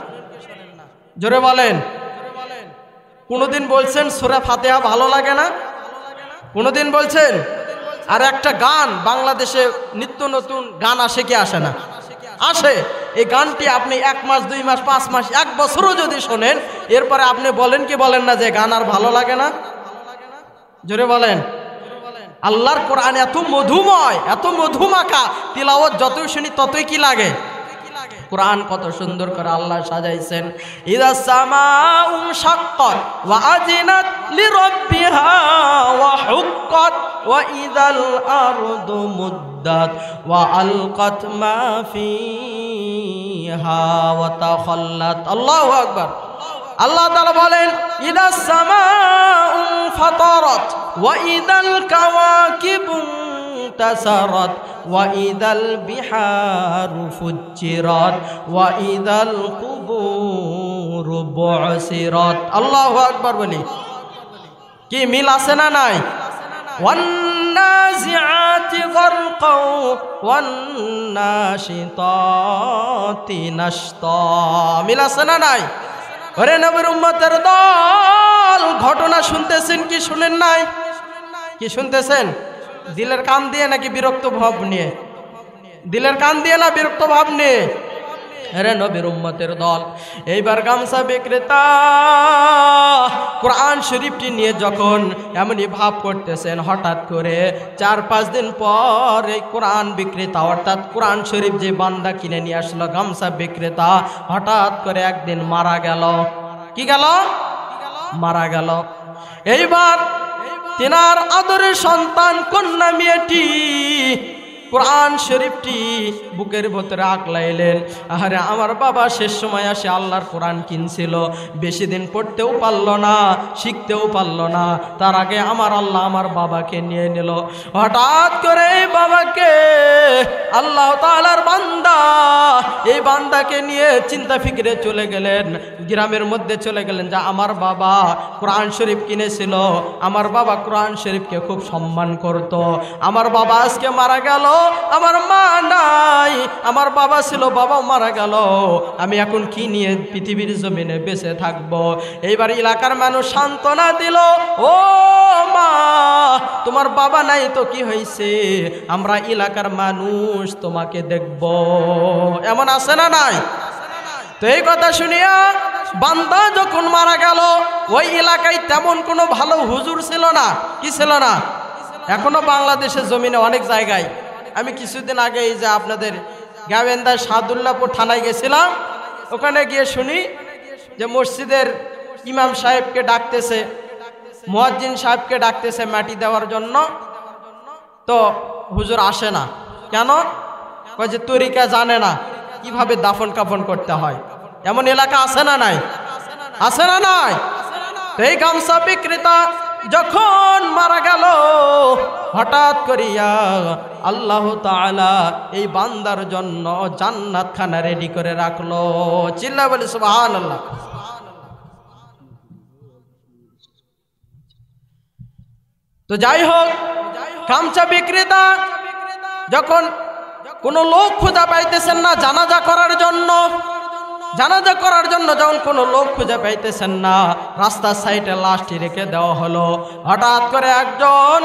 জোরে বলেন। কোনদিন বলছেন সূরা ফাতিহা ভালো লাগে না? কোনদিন বলছেন? আর একটা গান, বাংলাদেশে নিত্য নতুন গান আসে কি আসে না? আসে। এই গানটি আপনি 1 মাস 2 মাস 5 মাস 1 বছরও যদি শোনেন, এরপরে আপনি বলেন কি বলেন না যে গান আর ভালো লাগে না? জোরে বলেন। আল্লাহর কোরআন এত মধুময়, এত মধুমাখা, তিলাওয়াত যতই শুনি ততই কি লাগে? কোরআন কত সুন্দর করে আল্লাহ সাজাইছেন। ইযা সামাউ শাক্কাত ওয়া আযিনাত লিরাব্বিহা ওয়া হুক্কাত ওয়া ইযাল আরদু মুদ্দাত ওয়া আলকাত মা ফিহা ওয়া তাখাল্লাত। আল্লাহু আকবার। আল্লাহ তাআলা বলেন, ইযা সামাউ ফাতারাত ওয়া ইযাল কাওয়াকিবু انتثرت وإذا البحار فجرت وإذا القبور بعثرت। আল্লাহু আকবার বলি। কি মিল আছে না নাই? ওয়ান্নাজিআতি গারকা ওয়ান্নাশিতাতি নাশতা। মিল আছে না নাই? ওরে নবীর উম্মতের দল, ঘটনা শুনতেছেন কি শুনেন নাই? কি শুনতেছেন? দিলের কান দিয়ে নাকি বিরক্ত ভাব নিয়ে? দিলের কান দিয়ে না বিরক্ত ভাব নিয়ে? আরে নবীর উম্মতের দল, এইবার গামছা বিক্রেতা কোরআন শরীফটি নিয়ে যখন এমনই ভাব করতেছেন, হঠাৎ করে 4-5 দিন পর এই কোরআন বিক্রেতা, অর্থাৎ কোরআন শরীফ যে বান্দা কিনে নিয়ে আসলো গামছা বিক্রেতা, হঠাৎ করে একদিন মারা গেল। কি গেল? মারা গেল। এইবার তিনার আদরের সন্তান কন্যা মেয়েটি কোরআন শরীফটি বুকের ভেতরে আগলাইলেন। আরে আমার বাবা শেষ সময় আসে আল্লাহর কোরআন কিনছিল, বেশি দিন পড়তেও পারল না, শিখতেও পারল না, তার আগে আমার আল্লাহ আমার বাবাকে নিয়ে নিল। হঠাৎ করে এই বাবাকে আল্লাহ তাআলার বান্দা, এই বান্দাকে নিয়ে চিন্তা ফিকিরে চলে গেলেন, গ্রামের মধ্যে চলে গেলেন, যা আমার বাবা কোরআন শরীফ কিনেছিল, আমার বাবা কোরআন শরীফকে খুব সম্মান করত, আমার বাবা আজকে মারা গেল, আমার মা নাই, আমার বাবা ছিল, বাবা মারা গেল, আমি এখন কি নিয়ে পৃথিবীর জমিনে বেঁচে থাকব? এইবার এলাকার মানুষ সান্ত্বনা দিল, ও মা, তোমার বাবা নাই তো কি হয়েছে, আমরা এলাকার মানুষ তোমাকে দেখব। এমন আছে না নাই? তো এই কথা শুনিয়া বান্দা যখন মারা গেল ওই এলাকায় তেমন কোনো ভালো হুজুর ছিল না। কি ছিল না? এখনো বাংলাদেশের জমিনে অনেক জায়গায়, আমি কিছুদিন আগে এই যে আপনাদের গাবেন্দার সাদুল্লাপুর থানায় গেছিলাম, ওখানে গিয়ে শুনি যে মসজিদের ইমাম সাহেবকে ডাকতেছে, মুয়াজ্জিন সাহেবকে ডাকতেছে মাটি দেওয়ার জন্য, তো হুজুর আসে না। কেন? কয় যে তরিকা জানে না কিভাবে দাফন কাফন করতে হয়। এমন এলাকা আছে না নাই? আছে না নাই? তো এই গামছা বিক্রেতা যখন মারা গেল, হঠাৎ করিয়া আল্লাহ তাআলা এই বান্দার জন্য জান্নাত খানা রেডি করে রাখলো। চিল্লা বলি সুবহানাল্লাহ। তো যাই হোক, গামছা বিক্রেতা যখন কোনো লোক খুঁজে পাইতেছেন না জানাজা করার জন্য, যখন কোনো লোক খুঁজে পাইতেছেন না, রাস্তার সাইডে লাশটি রেখে দেওয়া হলো। হঠাৎ করে একজন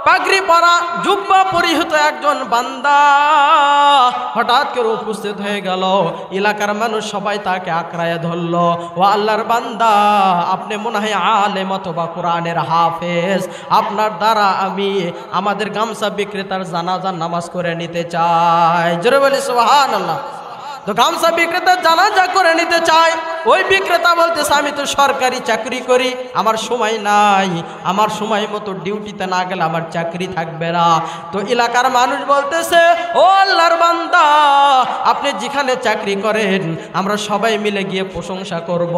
পাগড়ি পরা জুব্বা পরিহিত একজন বান্দা হঠাৎ করে উপস্থিত হয়ে গেল। এলাকার মানুষ সবাই তাকে আঁকড়ায় ধরলো। ও আল্লাহর বান্দা, আপনি মনে হয় আলেম অথবা কোরআনের হাফেজ, আপনার দ্বারা আমি আমাদের গামছা বিক্রেতার জানাজার নামাজ করে নিতে চাই। জোরে বলি সুবহানাল্লাহ। তো গামছা বিক্রেতা জানাজা করে নিতে চায়। ওই বিক্রেতা বলতেছে, আমি তো সরকারি চাকরি করি, আমার সময় নাই, আমার সময় মতো ডিউটিতে না গেলে আমার চাকরি থাকবে না। তো এলাকার মানুষ বলতেছে, ও আল্লাহর বান্দা, আপনি যেখানে চাকরি করেন আমরা সবাই মিলে গিয়ে প্রশংসা করব।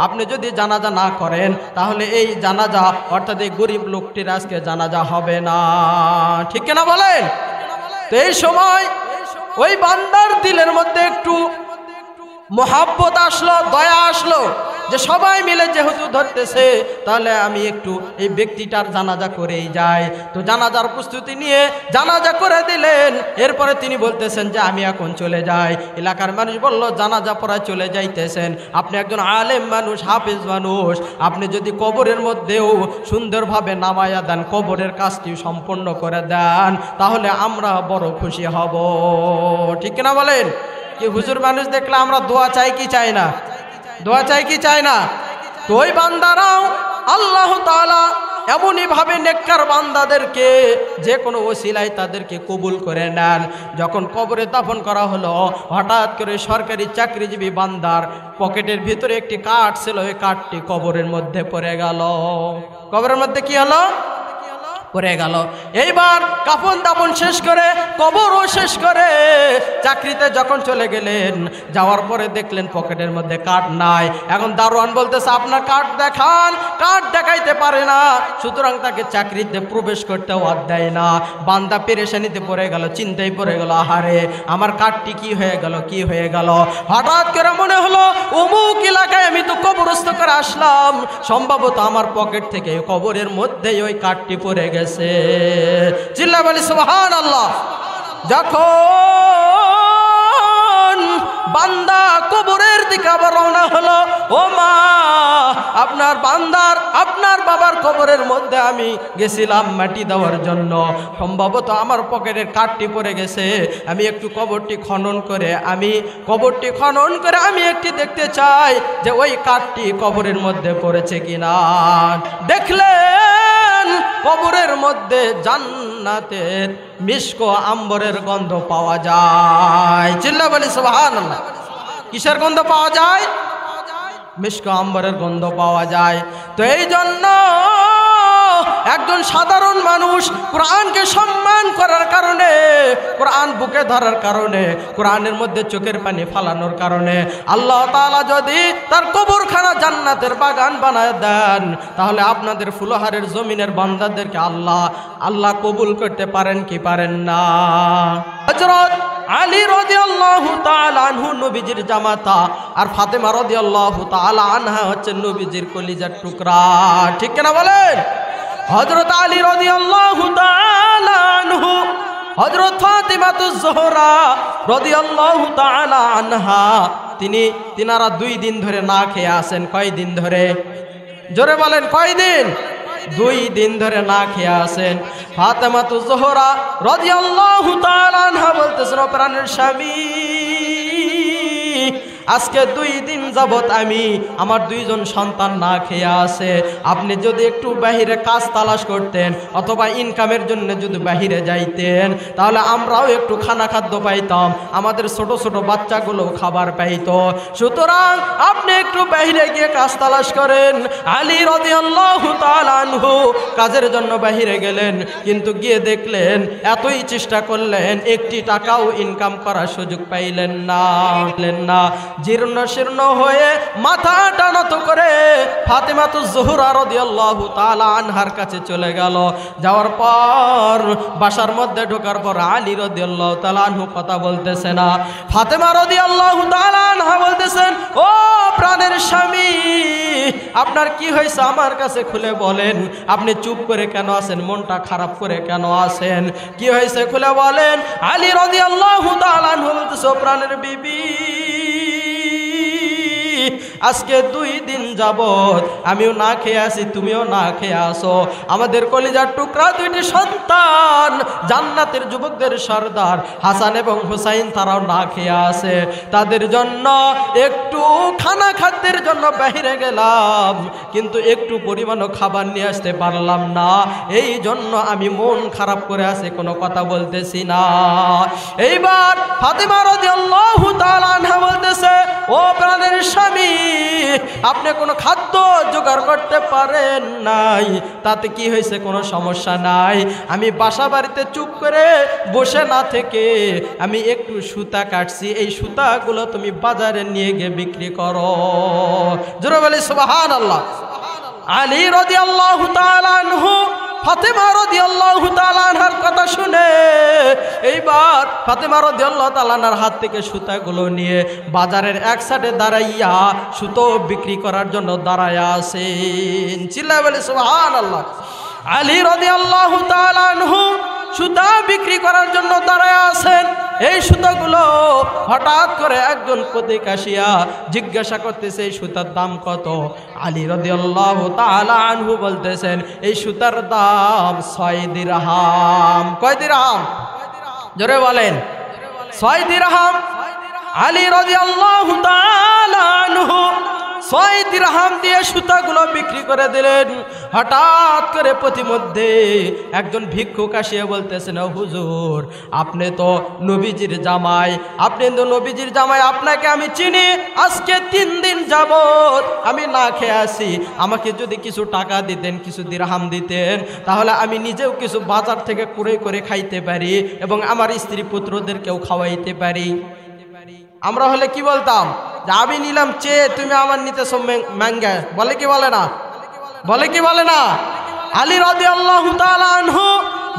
আপনি যদি জানাজা না করেন তাহলে এই জানাজা অর্থাৎ এই গরিব লোকটির আজকে জানাজা হবে না। ঠিক কিনা বলেন? তো এই সময় ওই বান্দার দিলের মধ্যে একটু মোহাব্বত আসলো, দয়া আসলো, যে সবাই মিলে যেহেতু ধরতেছে তাহলে আমি একটু এই ব্যক্তিটার জানাজা করেই যাই। তো জানাজার প্রস্তুতি নিয়ে জানাজা করে দিলেন। এরপরে তিনি বলতেছেন যে আমি এখন চলে যাই। এলাকার মানুষ বলল, জানাজা পড়ায় চলে যাইতেছেন, আপনি একজন আলেম মানুষ, হাফেজ মানুষ, আপনি যদি কবরের মধ্যেও সুন্দরভাবে নামায়া দেন, কবরের কাজটি সম্পন্ন করে দেন, তাহলে আমরা বড় খুশি হব। ঠিক কিনা বলেন? কি হুজুর মানুষ দেখলে আমরা দোয়া চাই কি চাই না? দোয়া চাই কি চাই না? তো ওই বান্দারাও আল্লাহ তাআলা এমনই ভাবে নেককার বান্দাদেরকে যে কোনো ওসিলায় তাদেরকে কবুল করে নেন। যখন কবরে দাফন করা হলো, হঠাৎ করে সরকারি চাকরিজীবী বান্দার পকেটের ভিতরে একটি কাঠ ছিল, ওই কাঠটি কবরের মধ্যে পড়ে গেল। কবরের মধ্যে কি হলো? পড়ে গেল। এইবার কাফন দাফন শেষ করে, কবরও শেষ করে চাকরিতে যখন চলে গেলেন, যাওয়ার পরে দেখলেন পকেটের মধ্যে কার্ড নাই। এখন দারোয়ান বলতেছে, আপনার কার্ড দেখান। কার্ড দেখাইতে পারে না, সুতরাং তাকে চাকরিতে প্রবেশ করতেও দেয় না। বান্দা পেরেশানিতে পড়ে গেল, চিন্তায় পড়ে গেল, আহারে আমার কার্ডটি কি হয়ে গেল, কি হয়ে গেল। হঠাৎ করে মনে হলো, অমুক এলাকায় আমি তো কবরস্থ করে আসলাম, সম্ভবত আমার পকেট থেকে কবরের মধ্যেই ওই কার্ডটি পড়ে গেছে। চিল্লা বলি সুবহানাল্লাহ। যখন বান্দা কবরের দিকে আবার রওনা হলো, ও মা, আপনার বান্দার, আপনার বাবার কবরের মধ্যে আমি গেছিলাম মাটি দেওয়ার জন্য, সম্ভবত আমার পকেটের কাঠটি পড়ে গেছে, আমি একটু কবরটি খনন করে আমি একটি দেখতে চাই যে ওই কাঠটি কবরের মধ্যে পড়েছে কিনা। দেখলেন কবরের মধ্যে জান্নাতের মিশক আম্বরের গন্ধ পাওয়া যায়। চিল্লা বলি সুবহানাল্লাহ। কিসের গন্ধ পাওয়া যায়? মিশক আম্বরের গন্ধ পাওয়া যায়। তো এই জন্য একজন সাধারণ মানুষ কোরআনকে সম্মান করার কারণে, কোরআন বুকে ধরার কারণে, কোরআনের মধ্যে চোখের পানি ফালানোর কারণে আল্লাহ তাআলা যদি তার কবরখানা জান্নাতের বাগান বানায় দেন, তাহলে আপনাদের ফুলহারের জমিনের বান্দাদেরকে আল্লাহ কবুল করতে পারেন কি পারেন না? হযরত আলী রাদিয়াল্লাহু তাআলা আনহু নবীজির জামাতা, আর ফাতেমা রাদিয়াল্লাহু তাআলা আনহা হচ্ছেন নবীজির কলিজার টুকরা। ঠিক কিনা বলেন? হযরত আলী রাদিয়াল্লাহু তাআলা আনহু, হযরত ফাতিমাতুজ জোহরা রাদিয়াল্লাহু তাআলা আনহা, তিনারা 2 দিন ধরে না খেয়ে আছেন। কয় দিন ধরে? জোরে বলেন, কয় দিন? 2 দিন ধরে না খেয়ে আছেন। ফাতিমাতুজ জোহরা রাদিয়াল্লাহু তাআলা আনহা বলতেছেন, প্রাণের স্বামী, আজকে 2 দিন যাবত আমি আমার 2 জন সন্তান না খেয়ে আছে। আপনি যদি একটু বাহিরে কাজ তালাশ করতেন অথবা ইনকামের জন্য যদি বাহিরে যাইতেন তাহলে আমরাও একটু খানা খাদ্য পাইতাম, আমাদের ছোট ছোট বাচ্চাগুলো খাবার পাইতো। সুতরাং আপনি একটু বাহিরে গিয়ে কাজ তালাশ করেন। আলী রাদিয়াল্লাহু তাআলা আনহু কাজের জন্য বাহিরে গেলেন, কিন্তু গিয়ে দেখলেন এতই চেষ্টা করলেন একটি টাকাও ইনকাম করার সুযোগ পাইলেন না। জীর্ণ শীর্ণ হয়ে মাথাটা নত করে ফাতেমাতুজ জোহরা রাদিয়াল্লাহু তাআলা আনহার কাছে চলে গেল। যাওয়ার পর বাসার মধ্যে ঢোকার পর আলী রাদিয়াল্লাহু তাআলা আনহু কথা বলতেছে না, ফাতেমা রাদিয়াল্লাহু তাআলা আনহা বলতেছেন, ও প্রাণের স্বামী, আপনার কি হয়েছে আমার কাছে খুলে বলেন। আপনি চুপ করে কেন আছেন, মনটা খারাপ করে কেন আছেন, কি হয়েছে খুলে বলেন। আলী রাদিয়াল্লাহু তাআলা আনহু বলতেছে, ও প্রাণের বিবি, আজকে 2 দিন যাবত আমিও না খেয়ে আছি, তুমিও না খেয়ে আসো। আমাদের কলিজার টুকরা 2টি সন্তান জান্নাতের যুবকদের সর্দার হাসান এবং হুসাইন, তারাও না খেয়ে আছে। তাদের জন্য একটু খানা খাদ্যের জন্য বাইরে গেলাম, কিন্তু একটু পরিমাণও খাবার নিয়ে আসতে পারলাম না। এই জন্য আমি মন খারাপ করে আছে, কোনো কথা বলতেছি না। এইবার ফাতেমা রাদিয়াল্লাহু তাআলা আনহা বলতেছে, ও প্রাণের স্বামী, আপনি কোনো খাদ্য জোগাড় করতে পারেন নাই, তাতে কি হয়েছে, কোনো সমস্যা নাই। আমি বাসা বাড়িতে চুপ করে বসে না থেকে আমি একটু সুতা কাটছি, এই সুতাগুলো তুমি বাজারে নিয়ে গিয়ে বিক্রি করো। জোরে বলি সুবহানাল্লাহ। আলী রাদিয়াল্লাহু তাআলা আনহু ফাতেমা রাদিয়াল্লাহু তাআলা আনহার কথা শুনে এইবার ফাতেমা রাদিয়াল্লাহু তাআলা আনহার হাত থেকে সুতাগুলো নিয়ে বাজারের এক সাইডে দাঁড়াইয়া সুতো বিক্রি করার জন্য দাঁড়ায়া আছেন। চিল্লায় বলে সুবহানাল্লাহ। আলী রাদিয়াল্লাহু তাআলা আনহু সুতা বিক্রি করার জন্য দাঁড়ায় আছেন। এই সুতাগুলো হঠাৎ করে একজন পথিক আসিয়া জিজ্ঞাসা করতেছে, এই সুতার দাম কত? আলী রাদিয়াল্লাহু তাআলা আনহু বলতেছেন, এই সুতার দাম 6 দিরহাম। কয় দিরহাম? জোরে বলেন। 6 দিরহাম। আলী রাদিয়াল্লাহু তাআলা আনহু 6 দিরহাম দিয়ে সুতাগুলো বিক্রি করে দিলেন। হঠাৎ করে প্রতিমধ্যে একজন ভিক্ষুক আসিয়া বলতেছেন, হুজুর, আপনি তো নবীজির জামাই, আপনাকে আমি চিনি। আজকে 3 দিন যাবত আমি না খেয়ে আছি, আমাকে যদি কিছু টাকা দিতেন, কিছু দিরহাম দিতেন, তাহলে আমি নিজেও কিছু বাজার থেকে কুড়ে করে খাইতে পারি এবং আমার স্ত্রী পুত্রদেরকেও খাওয়াইতে পারি। আমরা হলে কি বলতাম, যে আমি নিলাম চেয়ে তুমি আমার নিতেছো ম্যাঙ্গা, বলে কি বলে না? আলী রাদিয়াল্লাহু তাআলা আনহু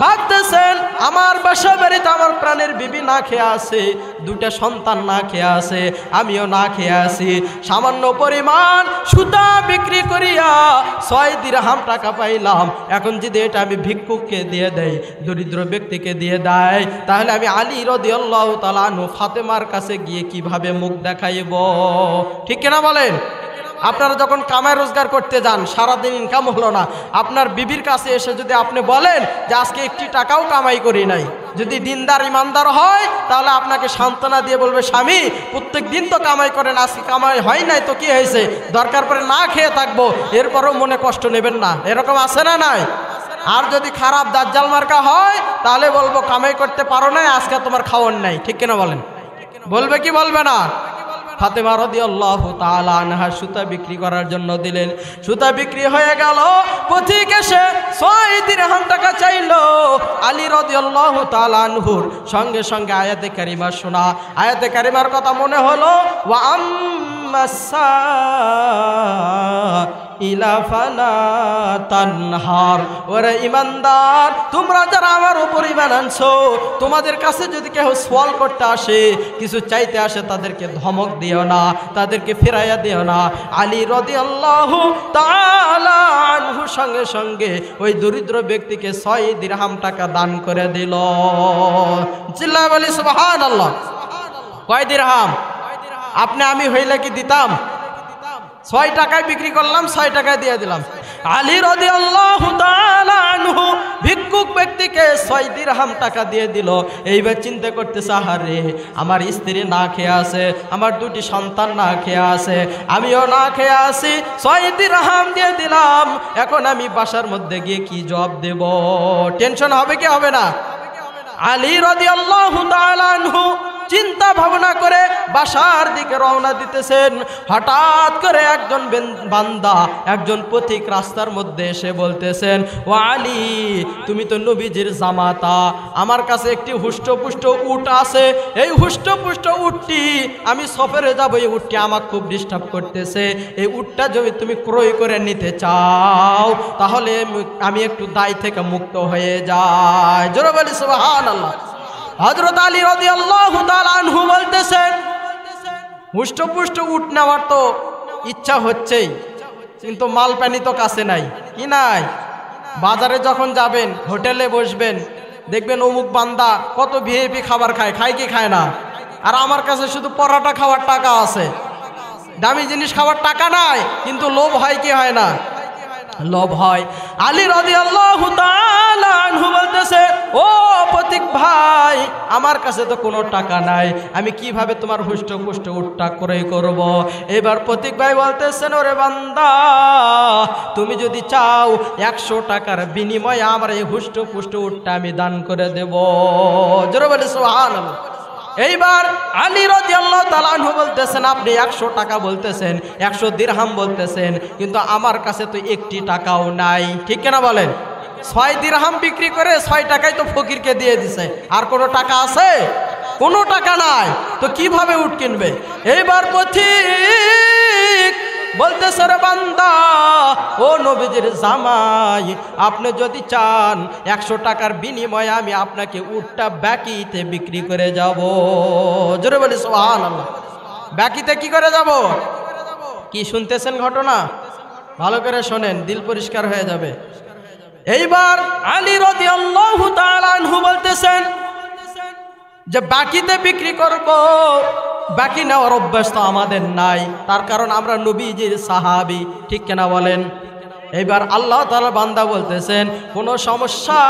ভাবতেছেন, আমার বাসা বাড়িতে আমার প্রাণের বিবি না খেয়ে আছে, 2টা সন্তান না খেয়ে আছে, আমিও না খেয়ে আছি। সামান্য পরিমাণ সুতা বিক্রি করিয়া 6 দিরহাম টাকা পাইলাম। এখন যদি এটা আমি ভিক্ষুককে দিয়ে দেই, দরিদ্র ব্যক্তিকে দিয়ে দেয়, তাহলে আমি আলী রাদিয়াল্লাহু তাআলা আনহু ফাতেমার কাছে গিয়ে কিভাবে মুখ দেখাইব? ঠিক কিনা বলেন? আপনারা যখন কামাই রোজগার করতে যান, সারাদিন ইনকাম হলো না, আপনার বিবির কাছে এসে যদি আপনি বলেন যে আজকে 1টি টাকাও কামাই করি নাই, যদি দিনদার ইমানদার হয় তাহলে আপনাকে সান্ত্বনা দিয়ে বলবে, স্বামী প্রত্যেক দিন তো কামাই করেন, আজকে কামাই হয় নাই তো কি হয়েছে, দরকার পড়ে না খেয়ে থাকবো, এরপরেও মনে কষ্ট নেবেন না। এরকম আছে না নাই? আর যদি খারাপ দাজ্জাল মার্কা হয় তাহলে বলবো, কামাই করতে পারো না, আজকে তোমার খাওয়ার নাই। ঠিক কিনা বলেন? বলবে কি বলবে না? ফাতেমা রাদিয়াল্লাহু তাআলা আনহা সুতা বিক্রি করার জন্য দিলেন। সুতা বিক্রি হয়ে গেল, পথিক এসে 6 দিরহাম টাকা চাইলো। আলী রাদিয়াল্লাহু তাআলা আনহুর সঙ্গে সঙ্গে আয়াতে কারিমা শোনা, আয়াতে কারিমার কথা মনে হলো, ওয়া আম্মাসা ইলা ফালা তানহার। ওরে ইমানদার, তোমরা যারা আমার উপর ঈমান আনছো, তোমাদের কাছে যদি কেউ সওয়াল করতে আসে, কিছু চাইতে আসে, তাদেরকে ধমক দিও না, তাদেরকে ফিরাইয়া দিও না। আলী রাদিয়াল্লাহু তাআলা আনহু সঙ্গে সঙ্গে ওই দরিদ্র ব্যক্তিকে 6 দিরহাম টাকা দান করে দিল। চিল্লায় বলি সুবহানাল্লাহ। কয় দিরহাম? আপনি আমি হইলে কি দিতাম? 6 টাকায় বিক্রি করলাম, 6 টাকায় দিয়ে দিলাম। আলী রাদিয়াল্লাহু তাআলা আনহু ভিক্ষুক ব্যক্তিকে 6 দিরহাম টাকা দিয়ে দিল। এইবার চিন্তা করতেছে, আহারে আমার স্ত্রী না খেয়ে আছে, আমার 2টি সন্তান না খেয়ে আছে, আমিও না খেয়ে আছি, 6 দিরহাম দিয়ে দিলাম, এখন আমি বাসার মধ্যে গিয়ে কি জবাব দেব? টেনশন হবে কি হবে না? আলী রাদিয়াল্লাহু তাআলা আনহু চিন্তা ভাবনা করে বাসার দিকে রওনা দিতেছেন। হঠাৎ করে একজন বান্দা, একজন পথিক রাস্তার মধ্যে এসে বলতেছেন, ও আলী, তুমি তো নবীজির জামাতা, আমার কাছে একটি হুষ্টপুষ্ট উট আছে, এই হুষ্টপুষ্ট উটটি আমি সফরে যাব, এই উটটি আমাকে খুব ডিস্টার্ব করতেছে, এই উটটা যদি তুমি ক্রয় করে নিতে চাও তাহলে আমি একটু দায় থেকে মুক্ত হয়ে যাই। জোরে বলি সুবহানাল্লাহ। হযরত আলী রাদিয়াল্লাহু তাআলা আনহু বলতেছেন, হুষ্টপুষ্ট উট নেওয়ার তো ইচ্ছা হচ্ছেই, কিন্তু মাল পানি তো কাছে নাই। কি নাই? বাজারে যখন যাবেন, হোটেলে বসবেন, দেখবেন অমুক বান্দা কত ভিআইপি খাবার খায়, খায় কি খায় না? আর আমার কাছে শুধু পরোটা খাওয়ার টাকা আছে, দামি জিনিস খাওয়ার টাকা নাই, কিন্তু লোভ হয় কি হয় না? লোভ হয়। আলী রাদিয়াল্লাহু তাআলা আনহু বলতেছে, ও পথিক ভাই, আমার কাছে তো কোনো টাকা নাই, আমি কিভাবে তোমার হুষ্টপুষ্ট উটটা ক্রয় করব? এবার পথিক ভাই বলতেছেন, ওরে বান্দা, তুমি যদি চাও 100 টাকার বিনিময়ে আমার এই হুষ্টপুষ্ট উটটা আমি দান করে দেব। জোরে বলি সুবহানাল্লাহ। এইবার আলী রাদিয়াল্লাহু তাআলা আনহু বলতেছেন, আপনি 100 টাকা বলতেছেন, 100 দিরহাম বলতেছেন, কিন্তু আমার কাছে তো 1টি টাকাও নাই। ঠিক কিনা বলেন? 6 দিরহাম বিক্রি করে 6 টাকায় তো ফকিরকে দিয়ে দিছে, আর কোনো টাকা আছে? কোনো টাকা নাই, তো কিভাবে উট কিনবে? এইবার পথিক বলতেছে, রে বান্দা, ও নবীজির জামাই, আপনি যদি চান 100 টাকার বিনিময়ে আমি আপনাকে উটটা বাকিতে বিক্রি করে যাব। জোরে বলি সুবহানাল্লাহ। বাকিতে কি করে যাব? কি শুনতেছেন ঘটনা? ভালো করে শোনেন, দিল পরিষ্কার হয়ে যাবে। এইবার আলী রাদিয়াল্লাহু তাআলা আনহু বলতেছেন যে বাকিতে বিক্রি করব, বাকি নেওয়ার অভ্যাস তো আমাদের নাই, তার কারণ আমরা নবীজির সাহাবী। ঠিক কিনা বলেন? এইবার আল্লাহ তাআলা বান্দা বলতেছেন, কোনো সমস্যা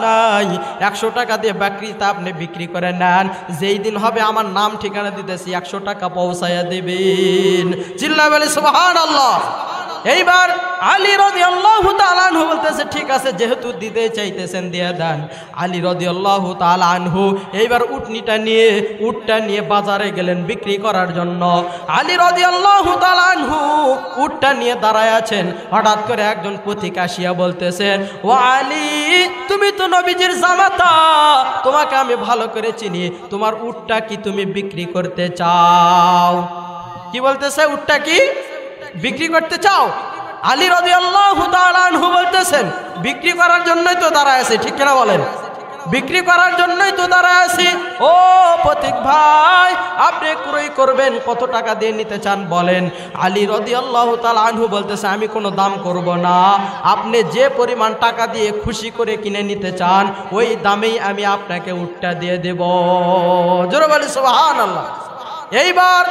নাই, 100 টাকা দিয়ে বাকিতে আপনি বিক্রি করে নেন, যেই দিন হবে আমার নাম ঠিকানা দিতেছি, 100 টাকা পৌঁছায়া দিবেন। চিল্লায় বলি সুবহানাল্লাহ। এইবার আলী রাদিয়াল্লাহু তাআলা আনহু বলতেছে, ঠিক আছে, যেহেতু দিতে চাইতেছেন দিয়ে দেন। আলী রাদিয়াল্লাহু তাআলা আনহু এইবার উটটা নিয়ে বাজারে গেলেন বিক্রি করার জন্য। আলী রাদিয়াল্লাহু তাআলা আনহু উটটা নিয়ে দাঁড়ায় আছেন। হঠাৎ করে একজন পথিক আসিয়া বলতেছেন, ও আলী, তুমি তো নবীজির জামাতা, তোমাকে আমি ভালো করে চিনি, তোমার উটটা কি তুমি বিক্রি করতে চাও? কি বলতেছে? উটটা কি বিক্রি করতে চাও? আলী রাদিয়াল্লাহু তাআলা আনহু বলতেছেন, বিক্রি করার জন্যই তো দাঁড়ায় আছি। ঠিক কিনা বলেন? বিক্রি করার জন্যই তো দাঁড়ায় আছি। ও পথিক ভাই, আপনি ক্রয় করবেন, কত টাকা দিয়ে নিতে চান বলেন? আলী রাদিয়াল্লাহু তাআলা আনহু বলতেছে, আমি কোনো দাম করব না, আপনি যে পরিমাণ টাকা দিয়ে খুশি করে কিনে নিতে চান ওই দামেই আমি আপনাকে উটটা দিয়ে দেব। জোরে বলি সুবহানাল্লাহ। এইবার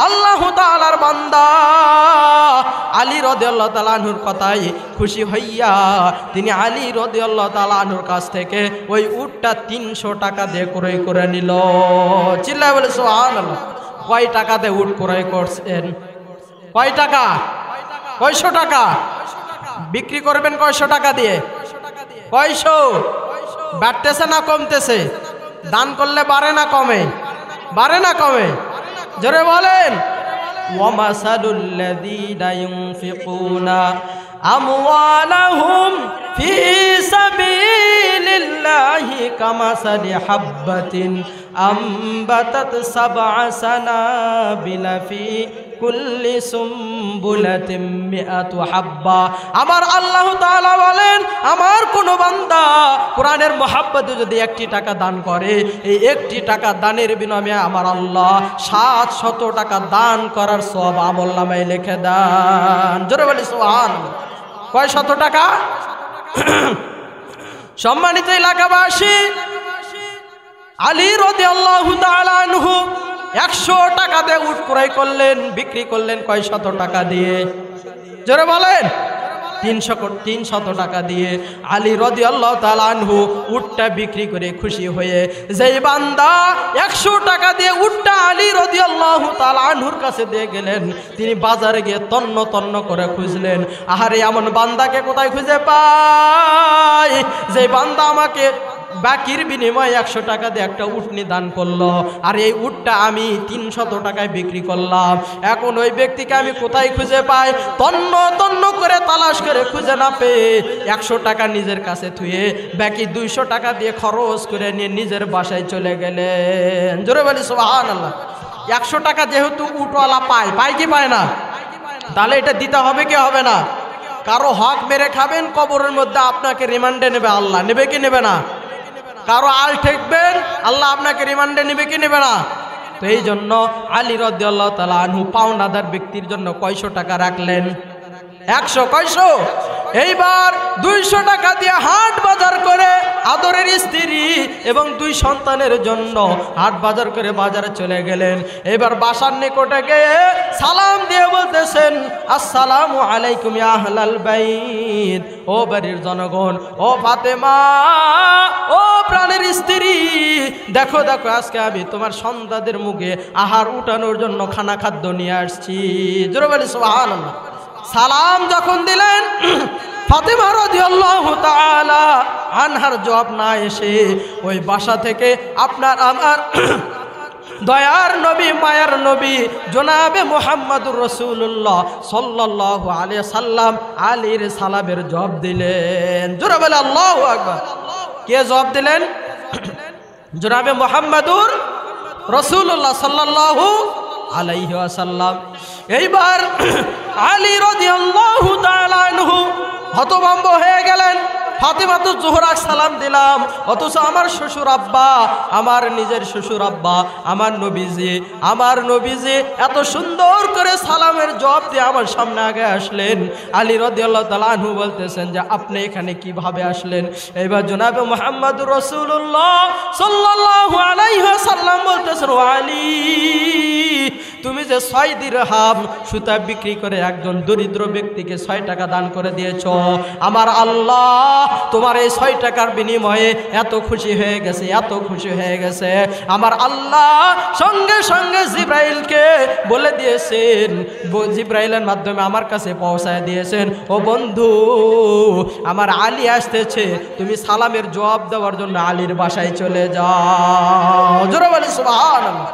আল্লাহ তাআলার বান্দা আলী রাদিয়াল্লাহু তাআলা আনহুর কথায় খুশি হইয়া তিনি আলী রাদিয়াল্লাহু তাআলা আনহুর কাছ থেকে ওই উটটা 300 টাকা দিয়ে ক্রয় করে নিল। চিল্লায় বলে সুবহানাল্লাহ। কয় টাকাতে উট ক্রয় করছেন? কয় টাকা? কয়শো টাকা বিক্রি করবেন? কয়শো টাকা দিয়ে? কয়শো? বাড়তেছে না কমতেছে? দান করলে বাড়ে না কমে? বাড়ে না কমে? জোরে বলেন। ওয়ামাসালুল লাযীনা ইউনফিকুনা আমওয়ালাহুম ফি সাবিলিল্লাহি কামাসালি হাববাতিন আমবাতাত সাবআ সানাবিলা ফি কুল্লি সুমবুলাতিন মিআতু হাব্বা। আমার আল্লাহ তাআলা বলেন, আমার কোন বান্দা কোরআনের মহব্বতে যদি 1টি টাকা দান করে, এই 1টি টাকা দানের বিনিময়ে আমার আল্লাহ 700 টাকা দান করার সওয়াব আমলনামায় লিখে দেন। জোরে বলি সুবহানাল্লাহ। কয় শত টাকা? সম্মানিত এলাকাবাসী, আলী রাদিয়াল্লাহু তাআলা আনহু 100 টাকা দিয়ে উট ক্রয় করলেন, বিক্রি করলেন কয় শত টাকা দিয়ে? জোরে বলেন। 300 টাকা দিয়ে আলী রাদিয়াল্লাহু তাআলা আনহু উটটা বিক্রি করে খুশি হয়ে যেই বান্দা 100 টাকা দিয়ে উটটা আলী রাদিয়াল্লাহু তাআলা আনহুর কাছে দিয়ে গেলেন, তিনি বাজারে গিয়ে তন্ন তন্ন করে খুঁজলেন, আহারে এমন বান্দাকে কোথায় খুঁজে পাই যে বান্দা আমাকে বাকির বিনিময়ে 100 টাকা দিয়ে একটা উটনি দান করলো, আর এই উটটা আমি 300 টাকায় বিক্রি করলাম। এখন ওই ব্যক্তিকে আমি কোথায় খুঁজে পাই? তন্ন তন্ন করে তালাশ করে খুঁজে না পেয়ে 100 টাকা নিজের কাছে থুয়ে বাকি 200 টাকা দিয়ে খরচ করে নিয়ে নিজের বাসায় চলে গেলেন। জোরে বলি সুবহানাল্লাহ। 100 টাকা যেহেতু উটওয়ালা পায় কি পায় না? তাহলে এটা দিতে হবে কি হবে না? কারো হক মেরে খাবেন, কবরের মধ্যে আপনাকে রিমান্ডে নেবে আল্লাহ, নেবে কি নেবে না? কারো আল ঠেকবেন, আল্লাহ আপনাকে রিমান্ডে নেবে কি নেবে না? তো এই জন্য আলী রাদিয়াল্লাহু তাআলা আনহু পাওনাদার ব্যক্তির জন্য কয়শো টাকা রাখলেন? 100। কয়শো? এইবার 200 টাকা দিয়ে হাট বাজার করে আদরের স্ত্রী এবং 2 সন্তানের জন্য হাট বাজার করে বাজারে চলে গেলেন। এবার বাসার নিকটে গিয়ে সালাম দিয়ে বলতেছেন, আসসালামু আলাইকুম ইয়া আহলাল বাইত, ও বাড়ির জনগণ, ও ফাতেমা, ও প্রাণের স্ত্রী, দেখো দেখো আজকে আমি তোমার সন্তানদের মুখে আহার উঠানোর জন্য খানা খাদ্য নিয়ে আসছি। জোরে বলি সুবহানাল্লাহ। সালাম যখন দিলেন, ফাতেমা রাদিয়াল্লাহু তাআলা আনহার জবাব না এসে ওই বাসা থেকে আপনার আমার দয়ার নবী মায়ার নবী জনাবে মুহাম্মদুর রাসূলুল্লাহ সাল্লাল্লাহু আলাইহি সাল্লাম আলীর সালামের জবাব দিলেন। জোরে বলে আল্লাহু আকবার। কে জবাব দিলেন? জনাবে মুহাম্মদুর রাসূলুল্লাহ সাল্লাল্লাহু আলাইহি ওয়াসাল্লাম। এইবার আলী রাদিয়াল্লাহু তাআলা আনহু হতভম্ব হয়ে গেলেন। ফাতেমা তো জোহরা সালাম দিলাম, অথচ আমার শ্বশুর আব্বা, আমার নিজের শ্বশুর আব্বা, আমার নবীজি এত সুন্দর করে সালামের জবাব দিয়ে আমার সামনে আগে আসলেন। আলী রাদিয়াল্লাহু তাআলা আনহু বলতেছেন যে আপনি এখানে কিভাবে আসলেন? এবার জনাবে মুহাম্মদুর রাসূলুল্লাহ সাল্লাল্লাহু আলাইহি ওয়াসাল্লাম বলতেছেন, আলী, তুমি যে 6 দিরহাম সুতা বিক্রি করে একজন দরিদ্র ব্যক্তিকে 6 টাকা দান করে দিয়েছ, আমার আল্লাহ তোমার এই 6 টাকার বিনিময়ে এত খুশি হয়ে গেছে, এত খুশি হয়ে গেছে। আমার আল্লাহ সঙ্গে সঙ্গে জিব্রাইলকে বলে দিয়েছেন, জিব্রাইলের মাধ্যমে আমার কাছে পৌঁছায় দিয়েছেন, ও বন্ধু, আমার আলী আসতেছে, তুমি সালামের জবাব দেওয়ার জন্য আলীর বাসায় চলে যাও। জোরে বলি সুবহানাল্লাহ।